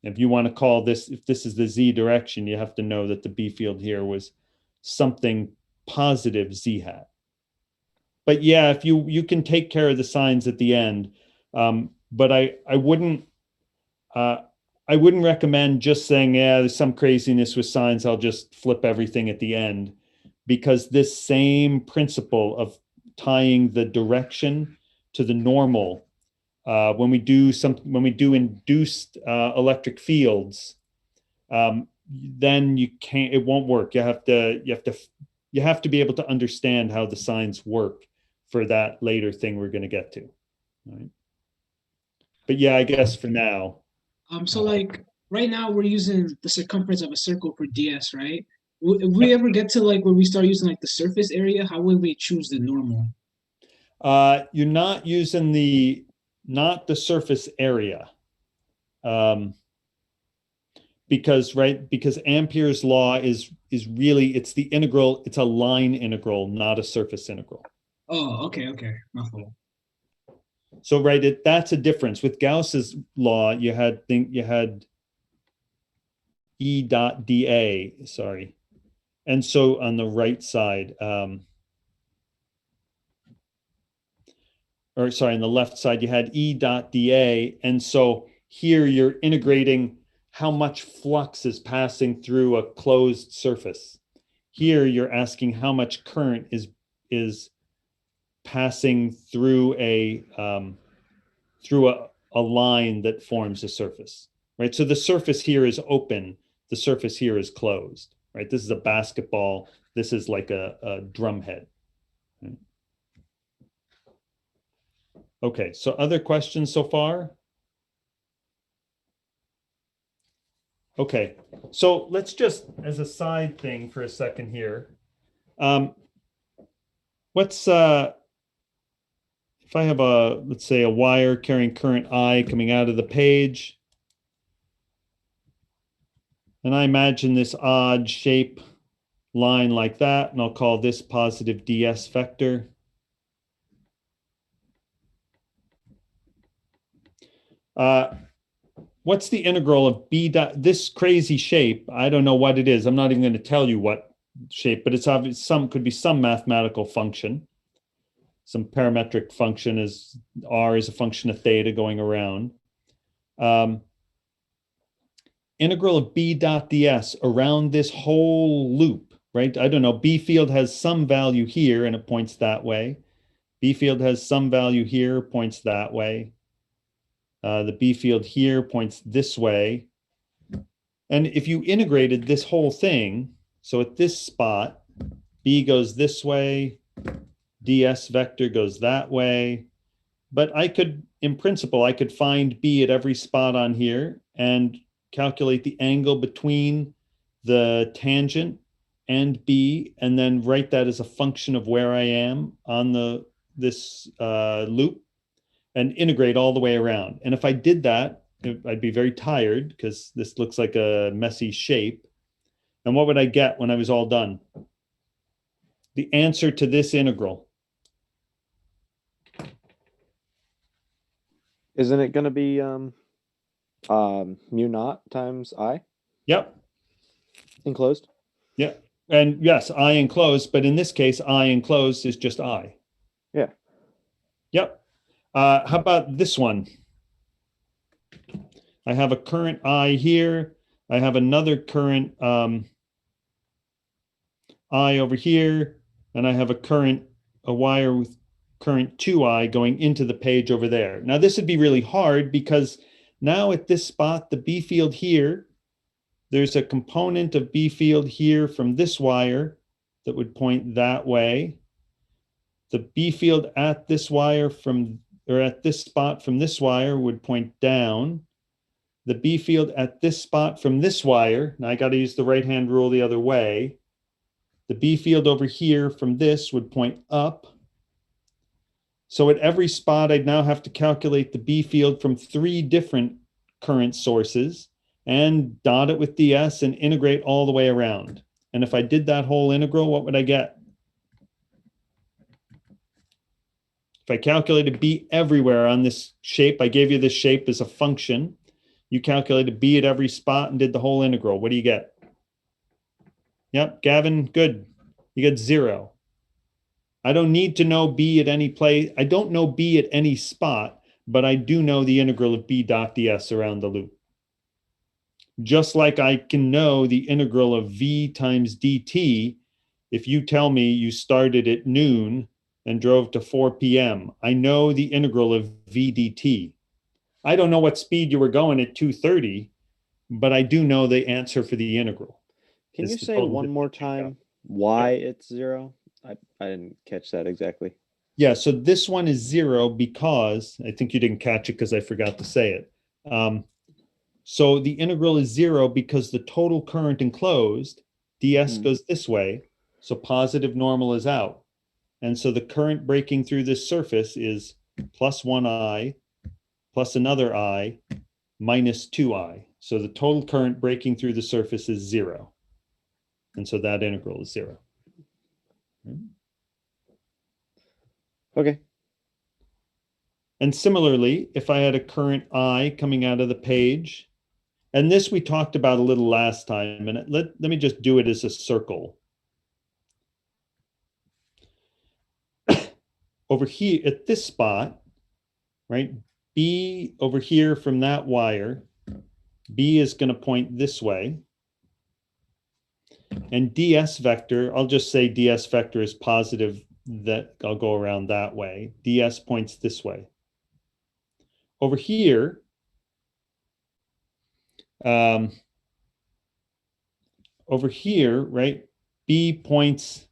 If you want to call this, if this is the Z direction, you have to know that the B field here was something positive Z hat. But yeah, if you can take care of the signs at the end, but I wouldn't recommend just saying, yeah, there's some craziness with signs, I'll just flip everything at the end, because this same principle of tying the direction to the normal, when we do induced electric fields, then it won't work. You have to be able to understand how the signs work for that later thing we're going to get to. Right? But yeah, I guess for now. So like right now we're using the circumference of a circle for DS, right? If we ever get to like where we start using like the surface area, how would we choose the normal? You're not using not the surface area. Because Ampere's law is really, it's the integral, it's a line integral, not a surface integral. Oh, okay, my fault. So that's a difference. With Gauss's law, you had E dot dA, sorry. And so on the right side, on the left side, you had E dot dA. And so here you're integrating how much flux is passing through a closed surface. Here you're asking how much current is passing through a line that forms a surface, right? So the surface here is open, the surface here is closed, right? This is a basketball, this is like a drum head. Right? Okay, so other questions so far? Okay, so let's just, as a side thing for a second here, if I have let's say a wire carrying current I coming out of the page, and I imagine this odd shape line like that, and I'll call this positive DS vector. What's the integral of B dot, this crazy shape? I don't know what it is. I'm not even going to tell you what shape, but it's obvious, could be some mathematical function. Some parametric function is R is a function of theta going around. Integral of B dot ds around this whole loop, right? I don't know, B field has some value here and it points that way. B field has some value here, points that way. The B field here points this way. And if you integrated this whole thing, so at this spot, B goes this way, ds vector goes that way. But I could, in principle, I could find B at every spot on here and calculate the angle between the tangent and B, and then write that as a function of where I am on this loop, and integrate all the way around. And if I did that, I'd be very tired because this looks like a messy shape. And what would I get when I was all done? the answer to this integral? Isn't it going to be mu naught times I Yep. enclosed? Yep. And yes, I enclosed, but in this case, I enclosed is just I. Yeah. Yep. How about this one? I have a current I here. I have another current I over here, and I have a wire with current 2I going into the page over there. Now this would be really hard because now at this spot, the B field here, there's a component of B field here from this wire that would point that way. The B field at this wire or at this spot from this wire would point down. The B field at this spot from this wire, now I got to use the right-hand rule the other way. The B field over here from this would point up. So at every spot, I'd now have to calculate the B field from 3 different current sources and dot it with ds and integrate all the way around. And if I did that whole integral, what would I get? If I calculated B everywhere on this shape, I gave you this shape as a function. You calculated B at every spot and did the whole integral. What do you get? Yep, Gavin, good. You get 0. I don't need to know B at any place. I don't know B at any spot, but I do know the integral of B dot ds around the loop. Just like I can know the integral of V times dt if you tell me you started at noon and drove to 4 p.m. I know the integral of V dt. I don't know what speed you were going at 2:30, but I do know the answer for the integral. Can you It's the say total one more distance you go. time why it's 0? I didn't catch that exactly. Yeah, so this one is 0 because, I think you didn't catch it because I forgot to say it. So the integral is 0 because the total current enclosed, ds goes this way, so positive normal is out. And so the current breaking through this surface is plus 1I plus another I minus 2I. So the total current breaking through the surface is 0. And so that integral is 0. Okay. And similarly, if I had a current I coming out of the page, and this we talked about a little last time, and let me just do it as a circle. Over here at this spot, right? B over here from that wire, B is going to point this way. And ds vector, I'll just say ds vector is positive, that I'll go around that way. ds points this way. Over here, right? B points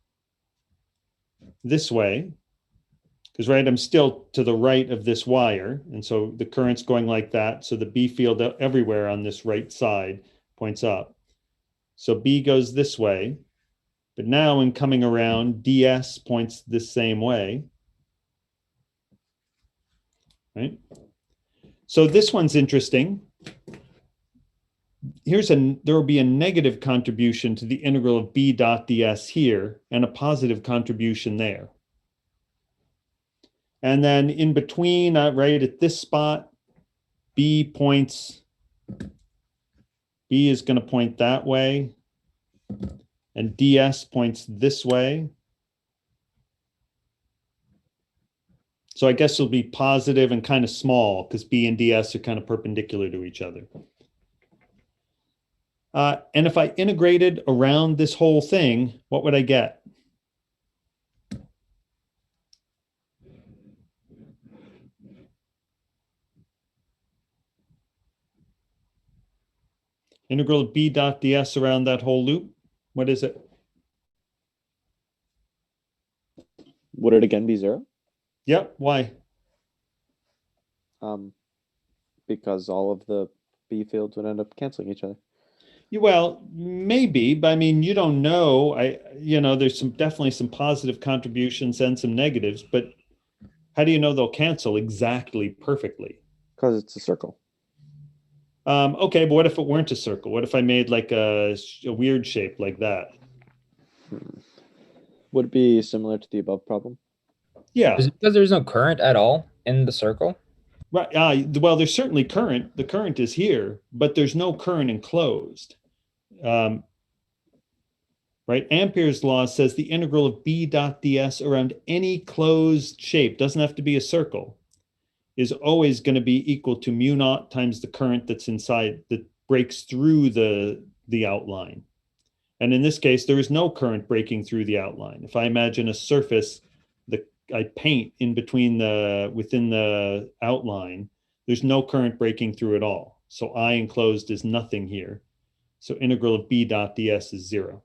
this way, because right, I'm still to the right of this wire, and so the current's going like that. So the B field everywhere on this right side points up. So B goes this way, but now in coming around, ds points the same way, right? So this one's interesting. There will be a negative contribution to the integral of B dot ds here and a positive contribution there. And then in between, right at this spot, B is going to point that way, and ds points this way. So I guess it'll be positive and kind of small because B and ds are kind of perpendicular to each other. And if I integrated around this whole thing, what would I get? Integral of B dot ds around that whole loop, what is it? Would it again be 0? Yep, why? Because all of the B fields would end up canceling each other. Well, maybe, but I mean, you don't know. There's definitely some positive contributions and some negatives, but how do you know they'll cancel exactly perfectly? Because it's a circle. Okay, but what if it weren't a circle? What if I made like a weird shape like that? Would it be similar to the above problem? Yeah, Is it because there's no current at all in the circle? right. Well, there's certainly current. The current is here, but there's no current enclosed. Right? Ampere's law says the integral of B dot ds around any closed shape, doesn't have to be a circle, is always going to be equal to mu naught times the current that's inside that breaks through the outline. And in this case, there is no current breaking through the outline. If I imagine a surface that I paint in between within the outline, there's no current breaking through at all. So I enclosed is nothing here. So integral of B dot ds is 0.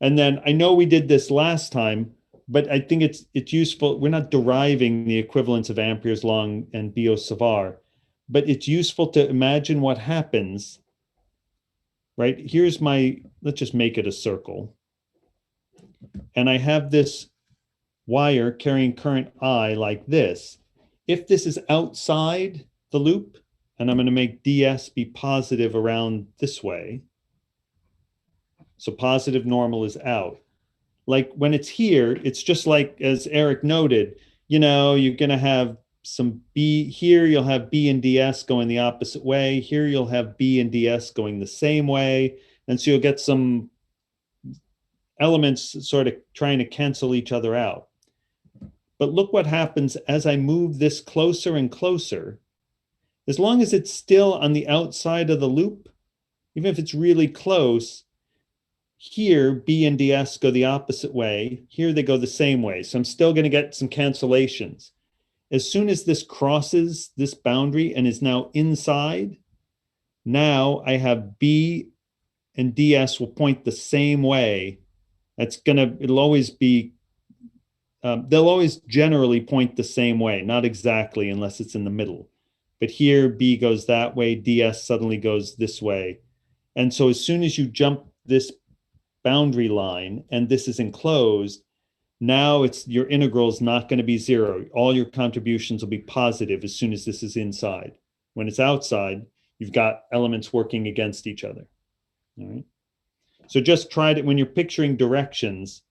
And then I know we did this last time, but I think it's useful. We're not deriving the equivalence of Ampere's law and Biot-Savart, but it's useful to imagine what happens, right? Here's let's just make it a circle. And I have this wire carrying current I like this. If this is outside the loop, and I'm going to make ds be positive around this way, so positive normal is out. Like when it's here, it's just like, as Eric noted, you're going to have some B here, you'll have B and ds going the opposite way. Here you'll have B and ds going the same way. And so you'll get some elements sort of trying to cancel each other out. But look what happens as I move this closer and closer. As long as it's still on the outside of the loop, even if it's really close, here B and ds go the opposite way. Here they go the same way. So I'm still going to get some cancellations. As soon as this crosses this boundary and is now inside, now I have B and ds will point the same way. It'll always be, they'll always generally point the same way, not exactly unless it's in the middle. But here B goes that way, ds suddenly goes this way. And so as soon as you jump this boundary line and this is enclosed, now your integral is not going to be 0. All your contributions will be positive as soon as this is inside. When it's outside, you've got elements working against each other. All right. So just try it when you're picturing directions.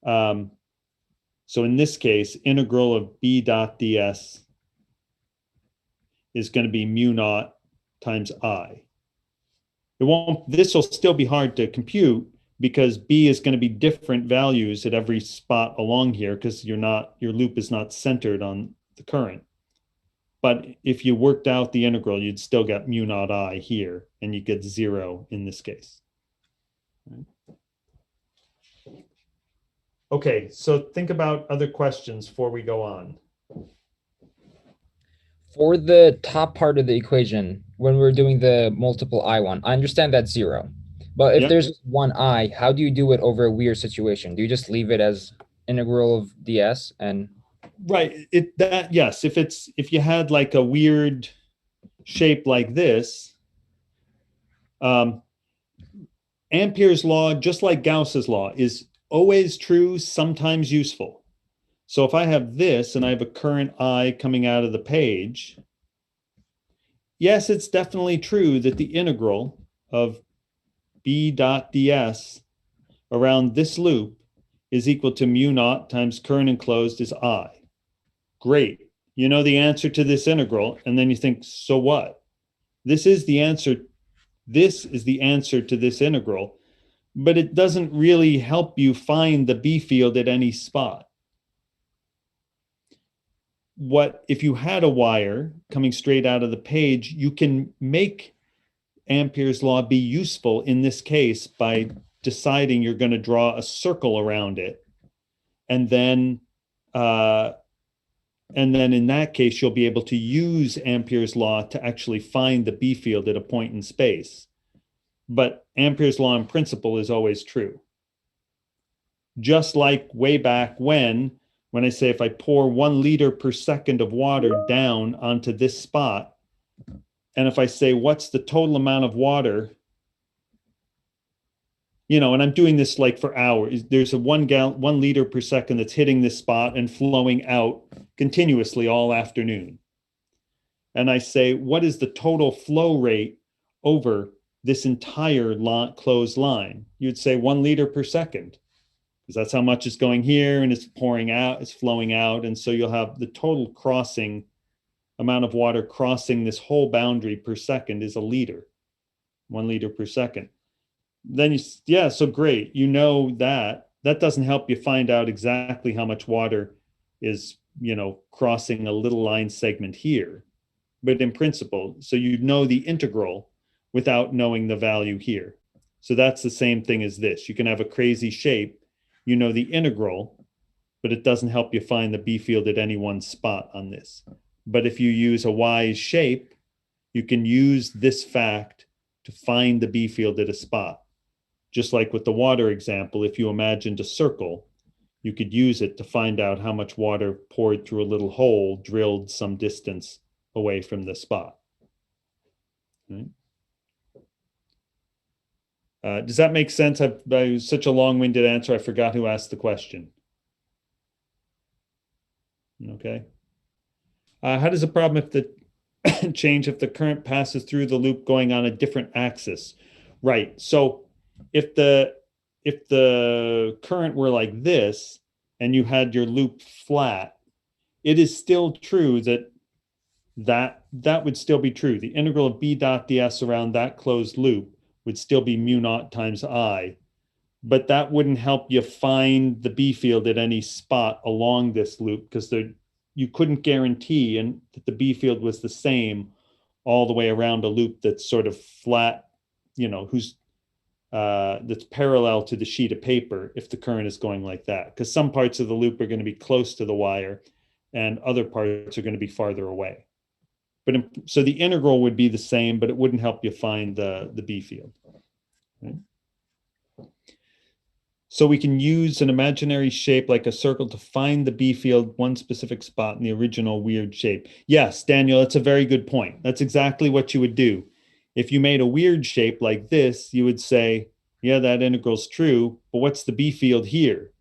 So in this case, integral of B dot ds is going to be mu naught times I. This will still be hard to compute because B is going to be different values at every spot along here because your loop is not centered on the current. But if you worked out the integral, you'd still get mu naught I here, and you get 0 in this case. Okay, so think about other questions before we go on. For the top part of the equation, when we're doing the multiple I one, I understand that's 0. But if there's just one I, how do you do it over a weird situation? Do you just leave it as integral of ds and? Right. Yes. If you had like a weird shape like this, Ampere's law, just like Gauss's law, is always true, sometimes useful. So if I have this and I have a current I coming out of the page, yes, it's definitely true that the integral of B dot ds around this loop is equal to mu naught times current enclosed is I. Great. You know the answer to this integral, and then you think, so what? This is the answer. This is the answer to this integral, but it doesn't really help you find the B field at any spot. If you had a wire coming straight out of the page, you can make Ampere's law be useful in this case by deciding you're going to draw a circle around it. And then in that case, you'll be able to use Ampere's law to actually find the B field at a point in space. But Ampere's law in principle is always true. Just like way back when I say if I pour 1 liter per second of water down onto this spot, and if I say, what's the total amount of water, and I'm doing this like for hours, there's a 1 liter per second that's hitting this spot and flowing out continuously all afternoon. And I say, what is the total flow rate over this entire closed line. You'd say 1 liter per second, because that's how much is going here and it's pouring out, it's flowing out. And so you'll have the total crossing amount of water crossing this whole boundary per second is a liter, 1 liter per second. Then yeah, so great. You know that. That doesn't help you find out exactly how much water is, crossing a little line segment here. But in principle, so you know the integral without knowing the value here. So that's the same thing as this. You can have a crazy shape, you know the integral, but it doesn't help you find the B field at any one spot on this. But if you use a wise shape, you can use this fact to find the B field at a spot. Just like with the water example, if you imagined a circle, you could use it to find out how much water poured through a little hole drilled some distance away from the spot. Right? Does that make sense? I was such a long-winded answer, I forgot who asked the question. Okay. How does the problem if the change if the current passes through the loop going on a different axis? Right. So if the current were like this and you had your loop flat, it is still true that would still be true. The integral of B dot ds around that closed loop would still be mu naught times I, but that wouldn't help you find the B field at any spot along this loop, because you couldn't guarantee that the B field was the same all the way around a loop that's sort of flat, that's parallel to the sheet of paper if the current is going like that, because some parts of the loop are going to be close to the wire and other parts are going to be farther away. But so the integral would be the same, but it wouldn't help you find the B field. Okay. So we can use an imaginary shape like a circle to find the B field one specific spot in the original weird shape. Yes, Daniel, that's a very good point. That's exactly what you would do. If you made a weird shape like this, you would say, yeah, that integral's true, but what's the B field here?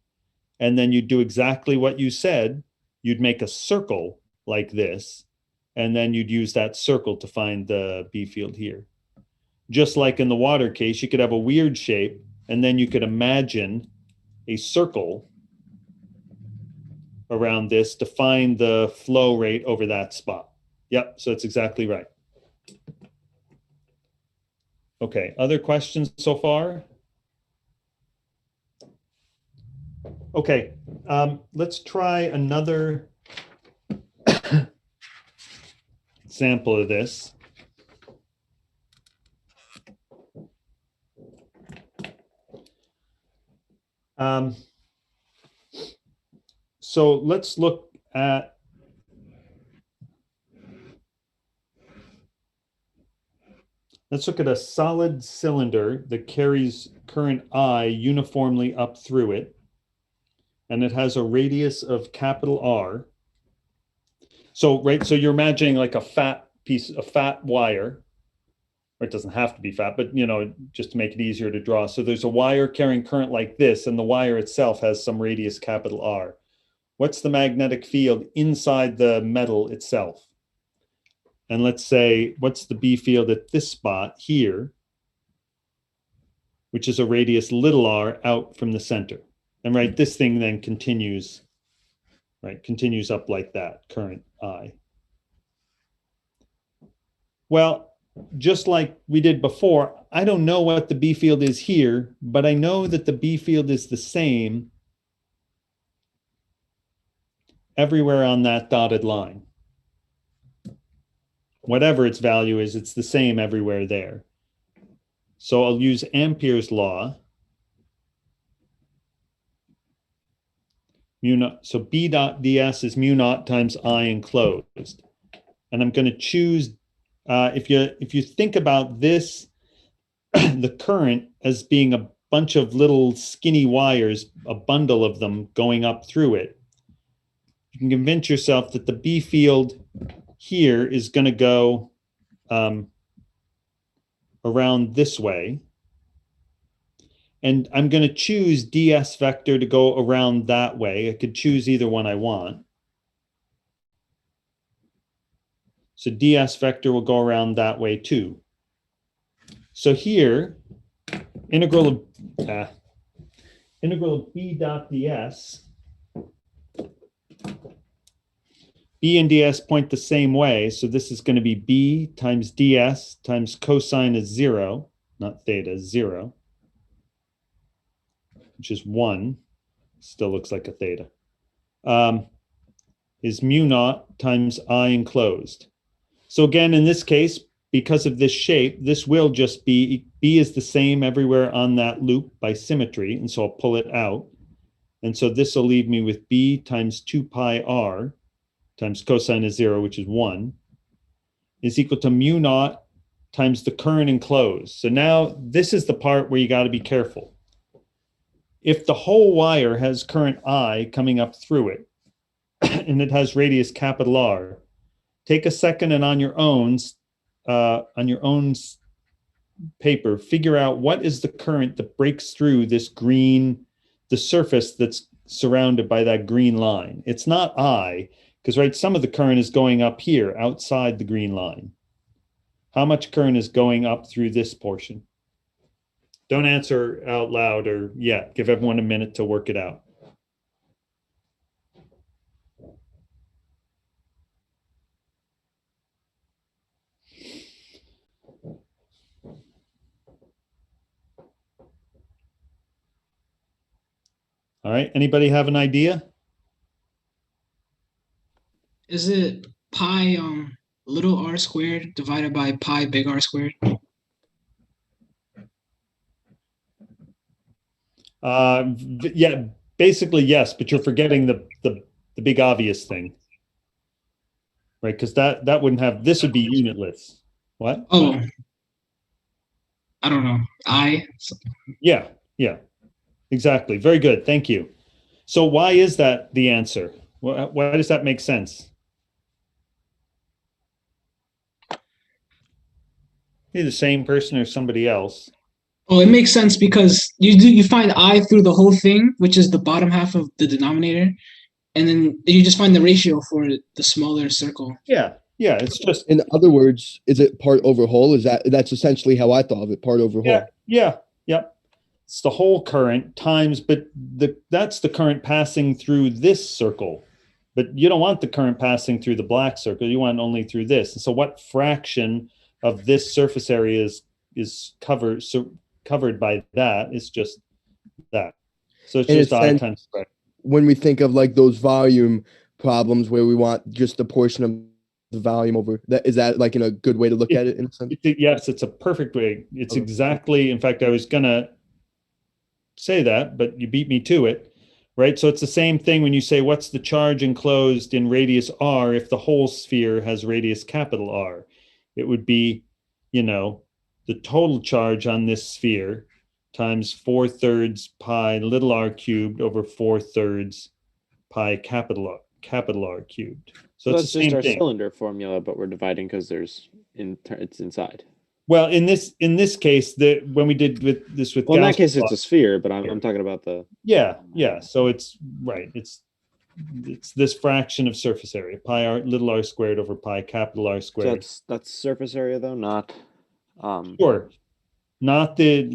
And then you'd do exactly what you said. You'd make a circle like this, and then you'd use that circle to find the B field here. Just like in the water case, you could have a weird shape, and then you could imagine a circle around this to find the flow rate over that spot. Yep, so it's exactly right. Okay, other questions so far? Okay, let's try another example of this. So let's look at a solid cylinder that carries current I uniformly up through it, and it has a radius of capital R. So, right, so you're imagining like a fat wire, or it doesn't have to be fat, but just to make it easier to draw. So there's a wire carrying current like this, and the wire itself has some radius capital R. What's the magnetic field inside the metal itself? And let's say, what's the B field at this spot here, which is a radius little r out from the center. And right, this thing then continues up like that, current I. Well, just like we did before, I don't know what the B field is here, but I know that the B field is the same everywhere on that dotted line. Whatever its value is, it's the same everywhere there. So I'll use Ampere's law. Mu naught, so B dot ds is mu naught times I enclosed. And I'm going to choose, if you think about this, the current as being a bunch of little skinny wires, a bundle of them going up through it, you can convince yourself that the B field here is going to go around this way. And I'm going to choose ds vector to go around that way. I could choose either one I want. So ds vector will go around that way too. So here, integral of b dot ds, b and ds point the same way. So this is going to be b times ds times cosine is 0, not theta, 0, which is 1. Still looks like a theta. Is mu naught times I enclosed. So again, in this case, because of this shape, this will just be, b is the same everywhere on that loop by symmetry, and so I'll pull it out. And so this will leave me with b times 2 pi r times cosine of 0, which is 1, is equal to mu naught times the current enclosed. So now this is the part where you got to be careful. If the whole wire has current I coming up through it, and it has radius capital R, take a second and on your own paper, figure out what is the current that breaks through this green, the surface that's surrounded by that green line. It's not I, because right, some of the current is going up here outside the green line. How much current is going up through this portion? Don't answer out loud or yet. Give everyone a minute to work it out. All right, anybody have an idea? Is it pi little r squared divided by pi big R squared? Yeah, basically yes, but you're forgetting the big obvious thing, right? Because that wouldn't have, this would be unitless. What? Oh, I don't know. Yeah, exactly. Very good. Thank you. So why is that the answer? Why does that make sense? You're the same person or somebody else. Oh, it makes sense because you find I through the whole thing, which is the bottom half of the denominator, and then you just find the ratio for the smaller circle. Yeah, it's just, In other words, is it part over whole? That's essentially how I thought of it, part over whole. yep. It's the whole current times, but that's the current passing through this circle. But you don't want the current passing through the black circle. You want only through this. And so what fraction of this surface area is covered by that? It's just that. So it's In a just I sense, times square. When we think of like those volume problems where we want just a portion of the volume over that, is that like in a good way to look at it in a sense? Yes, it's a perfect way. It's Okay. exactly, in fact, I was gonna say that, but you beat me to it, right? So it's the same thing when you say, what's the charge enclosed in radius R if the whole sphere has radius capital R? It would be, the total charge on this sphere times 4/3 pi little r cubed over 4/3 pi capital R cubed. So it's that's the just same our thing. cylinder formula, but we're dividing because it's inside. Well, in this case, when we did with Well, in that Gauss case, it's law, a sphere, but I'm talking about the. yeah. So it's right. It's this fraction of surface area, pi r little r squared over pi capital R So squared. that's surface area though, not. Sure. Not the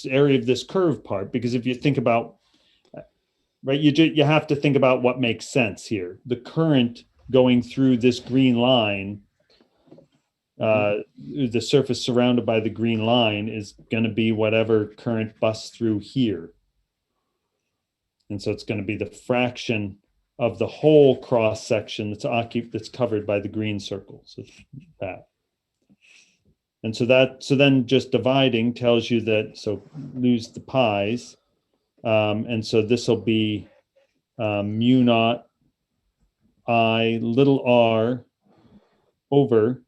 area of this curved part, because if you think about, right, you have to think about what makes sense here. The current going through this green line, the surface surrounded by the green line is going to be whatever current busts through here. And so it's going to be the fraction of the whole cross section that's covered by the green circle. So that. And so then just dividing tells you that, so lose the pi's. And so this will be mu naught I little r over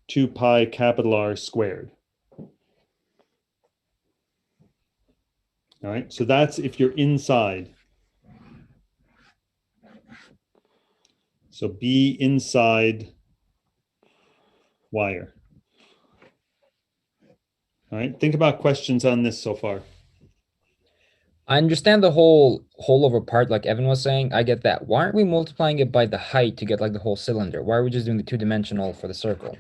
2 pi capital R squared. All right, so that's if you're inside. So be inside wire. All right, think about questions on this so far. I understand the whole over part, like Evan was saying. I get that. Why aren't we multiplying it by the height to get like the whole cylinder? Why are we just doing the 2-dimensional for the circle?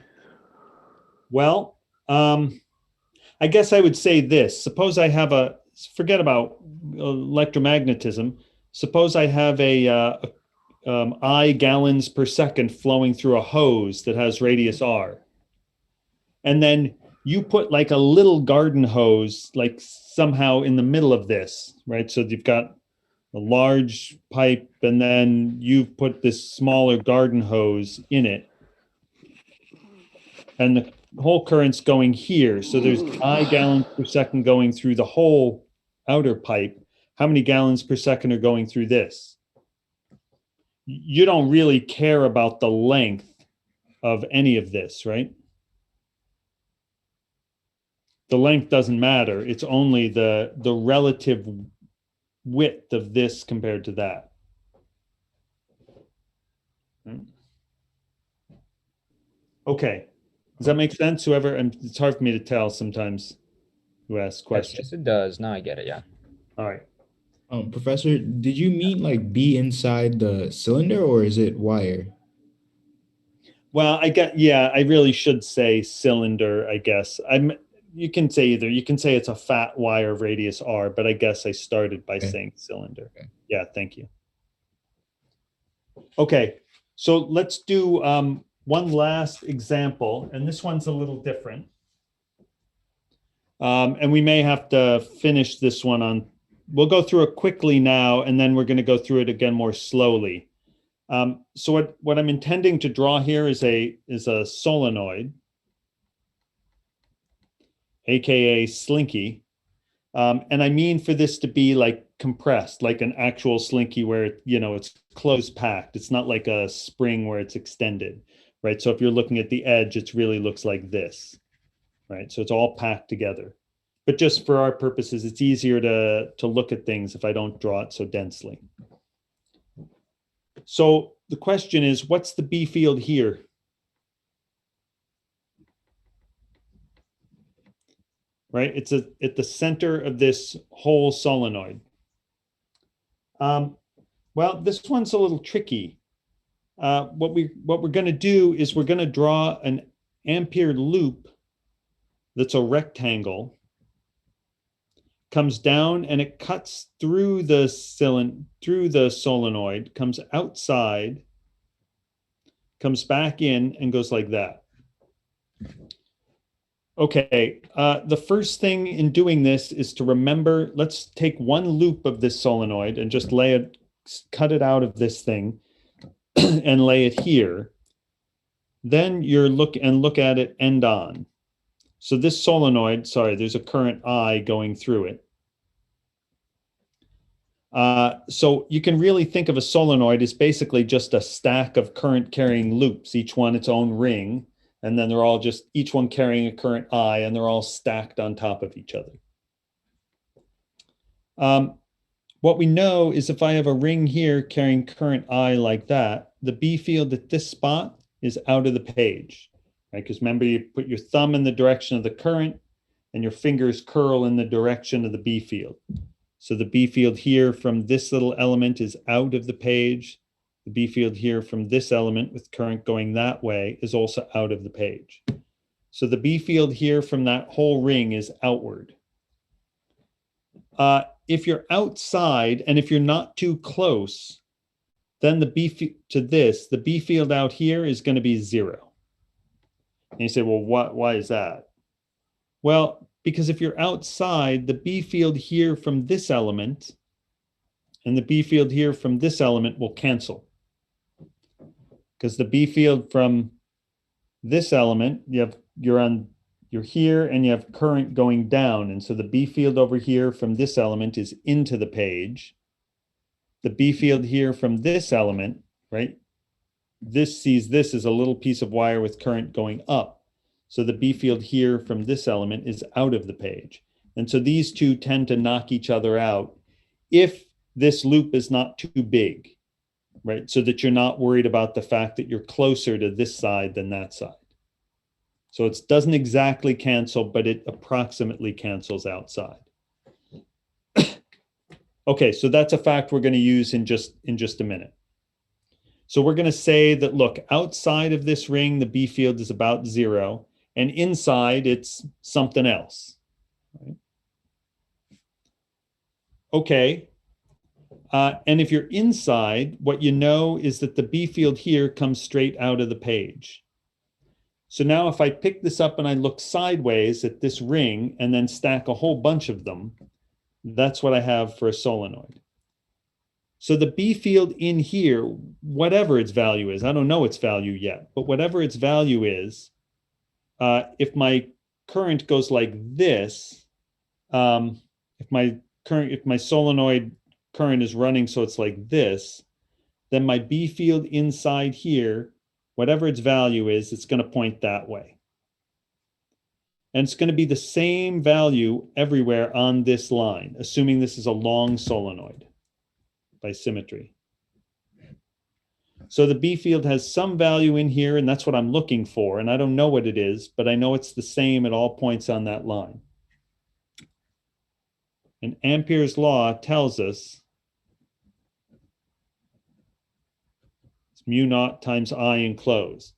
Well, I guess I would say this. Suppose I have forget about electromagnetism. Suppose I have I gallons per second flowing through a hose that has radius R. And then you put like a little garden hose, like somehow in the middle of this, right? So you've got a large pipe, and then you've put this smaller garden hose in it. And the whole current's going here. So there's I gallons per second going through the whole outer pipe. How many gallons per second are going through this? You don't really care about the length of any of this, right? The length doesn't matter. It's only the relative width of this compared to that. Okay. Does that make sense? Whoever, and it's hard for me to tell sometimes who asks questions. Yes, it does. Now I get it. Yeah. All right. Professor, did you mean like be inside the cylinder or is it wire? Well, I really should say cylinder, I guess. You can say either. You can say it's a fat wire radius R, but I guess I started by saying cylinder. Okay. Yeah, thank you. Okay, so let's do one last example, and this one's a little different. And we may have to finish this one we'll go through it quickly now, and then we're going to go through it again more slowly. So what I'm intending to draw here is a solenoid, aka slinky. And I mean for this to be like compressed, like an actual slinky where, it's close packed. It's not like a spring where it's extended, right? So if you're looking at the edge, it really looks like this, right? So it's all packed together. But just for our purposes, it's easier to look at things if I don't draw it so densely. So the question is, what's the B field here? Right? It's at the center of this whole solenoid. Well, this one's a little tricky. What we're going to do is we're going to draw an ampere loop that's a rectangle, comes down and it cuts through the solenoid, comes outside, comes back in, and goes like that. Okay, the first thing in doing this is to remember, let's take one loop of this solenoid and just cut it out of this thing and lay it here. Then look at it end on. So this solenoid, sorry, there's a current I going through it. So you can really think of a solenoid as basically just a stack of current carrying loops, each one its own ring. And then they're all just each one carrying a current I, and they're all stacked on top of each other. What we know is if I have a ring here carrying current I like that, the B field at this spot is out of the page, right? Because remember, you put your thumb in the direction of the current and your fingers curl in the direction of the B field. So the B field here from this little element is out of the page. The B field here from this element with current going that way is also out of the page. So the B field here from that whole ring is outward. If you're outside and if you're not too close, then the B field out here is going to be 0. And you say, well, why is that? Well, because if you're outside, the B field here from this element and the B field here from this element will cancel. Because the B field from this element, you're here and you have current going down. And so the B field over here from this element is into the page. The B field here from this element, right? This sees this as a little piece of wire with current going up. So the B field here from this element is out of the page. And so these two tend to knock each other out if this loop is not too big, right? So that you're not worried about the fact that you're closer to this side than that side. So it doesn't exactly cancel, but it approximately cancels outside. Okay, so that's a fact we're going to use in just a minute. So we're going to say that, look, outside of this ring, the B field is about 0. and inside it's something else. Right? Okay. And if you're inside, what you know is that the B field here comes straight out of the page. So now if I pick this up and I look sideways at this ring and then stack a whole bunch of them, that's what I have for a solenoid. So the B field in here, whatever its value is, I don't know its value yet, but whatever its value is, if my current goes like this, if my solenoid current is running so it's like this, then my B field inside here, whatever its value is, it's going to point that way. And it's going to be the same value everywhere on this line, assuming this is a long solenoid by symmetry. So the B field has some value in here, and that's what I'm looking for. And I don't know what it is, but I know it's the same at all points on that line. And Ampere's law tells us it's mu naught times I enclosed.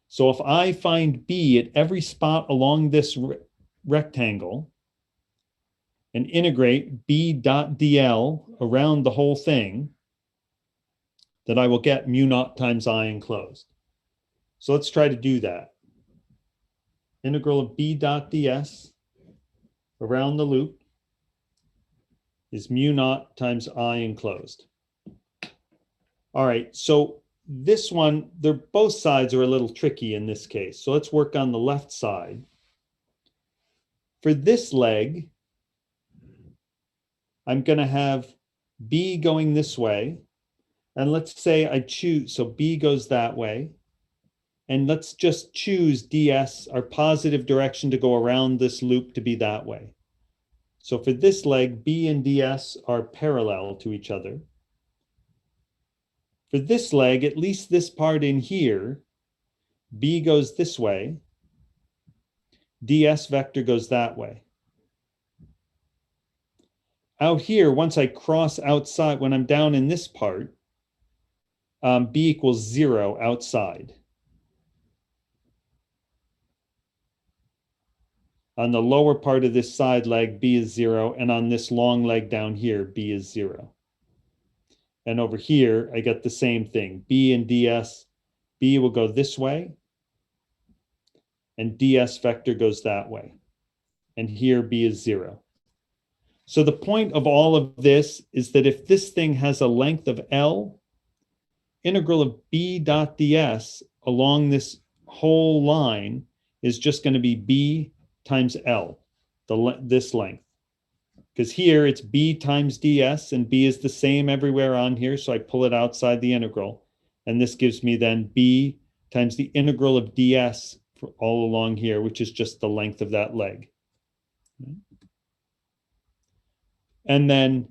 So if I find B at every spot along this rectangle and integrate B dot dl around the whole thing, that I will get mu naught times I enclosed. So let's try to do that. Integral of B dot ds around the loop is mu naught times I enclosed. All right, so this one, both sides are a little tricky in this case. So let's work on the left side. For this leg, I'm going to have B going this way. And let's say I choose, so B goes that way. And let's just choose ds, our positive direction, to go around this loop to be that way. So for this leg, B and ds are parallel to each other. For this leg, at least this part in here, B goes this way, ds vector goes that way. Out here, once I cross outside, when I'm down in this part, B equals 0 outside. On the lower part of this side leg, B is 0, and on this long leg down here, B is 0. And over here, I get the same thing. B and ds, B will go this way, and ds vector goes that way. And here, B is 0. So the point of all of this is that if this thing has a length of L, integral of B dot ds along this whole line is just going to be B times L, this length. Because here it's B times ds, and B is the same everywhere on here, so I pull it outside the integral. And this gives me then B times the integral of ds for all along here, which is just the length of that leg. And then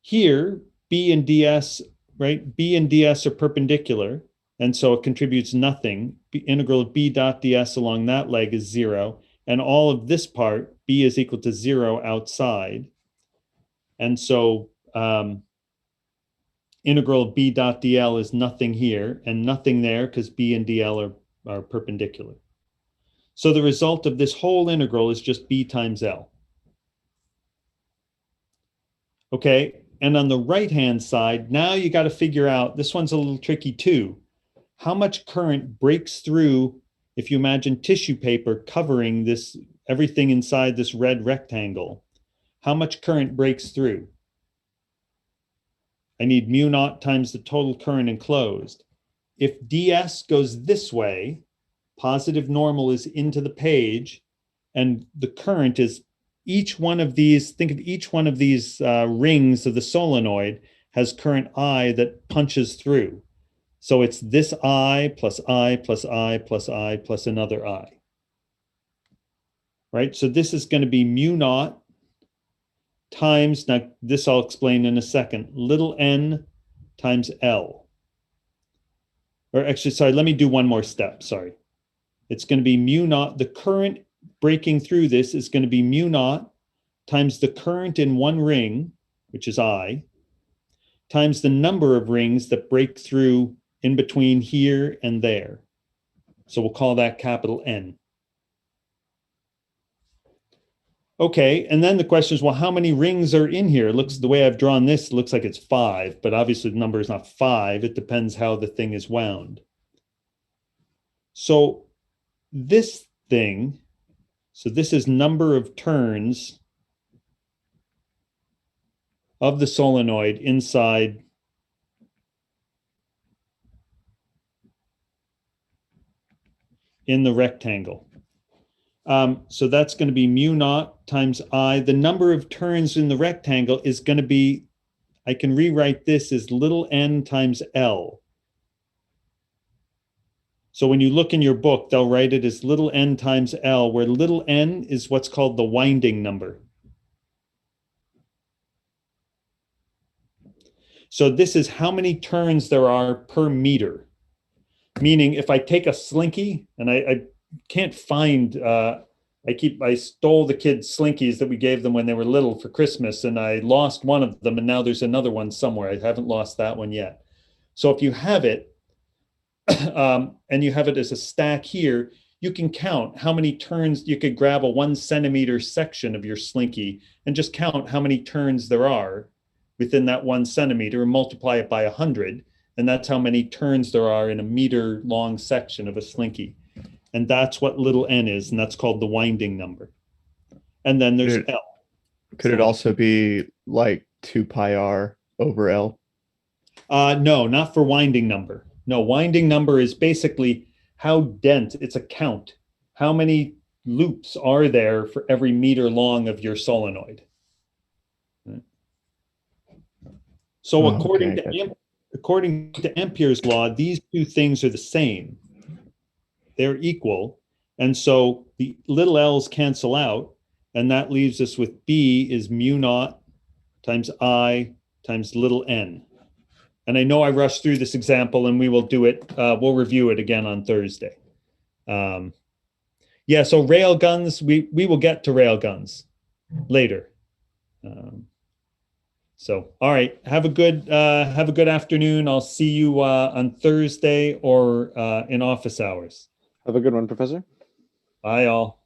here, B and ds, right? B and ds are perpendicular, and so it contributes nothing. Integral of B dot ds along that leg is 0. And all of this part, B is equal to 0 outside. And so integral of B dot dl is nothing here and nothing there because B and dl are perpendicular. So the result of this whole integral is just B times L. Okay, and on the right-hand side, now you got to figure out, this one's a little tricky too. How much current breaks through if you imagine tissue paper covering this, everything inside this red rectangle? How much current breaks through? I need mu naught times the total current enclosed. If ds goes this way, positive normal is into the page, and the current is each one of these, think of each one of these rings of the solenoid has current I that punches through. So it's this I plus I plus I plus I plus another I. Right? So this is going to be mu naught times, now this I'll explain in a second, little n times L. Or actually, sorry, let me do one more step, sorry. It's going to be mu naught, the current breaking through this is going to be mu naught times the current in one ring, which is I, times the number of rings that break through in between here and there. So we'll call that capital N. Okay, and then the question is, well, how many rings are in here? It looks the way I've drawn this, it looks like it's 5, but obviously the number is not 5. It depends how the thing is wound. So this thing, so this is number of turns of the solenoid inside in the rectangle. So that's going to be mu naught times I. The number of turns in the rectangle is going to be, I can rewrite this as little n times L. So when you look in your book, they'll write it as little n times L, where little n is what's called the winding number. So this is how many turns there are per meter. Meaning if I take a slinky, and I can't find, I stole the kids' slinkies that we gave them when they were little for Christmas, and I lost one of them, and now there's another one somewhere. I haven't lost that one yet. So if you have it, and you have it as a stack here, you can count how many turns. You could grab a 1 centimeter section of your slinky and just count how many turns there are within that 1 centimeter and multiply it by 100. And that's how many turns there are in a meter long section of a slinky. And that's what little n is, and that's called the winding number. And then there's L. Could it also be like 2 pi r over L? No, not for winding number. No, winding number is basically how dense, it's a count. How many loops are there for every meter long of your solenoid? So according to Ampere's law, these two things are the same. They're equal. And so the little l's cancel out, and that leaves us with B is mu naught times I times little n. And I know I rushed through this example, and we will do it. We'll review it again on Thursday. Yeah, so rail guns, we will get to rail guns later. So, all right, have a good afternoon. I'll see you on Thursday or in office hours. Have a good one, Professor. Bye, all.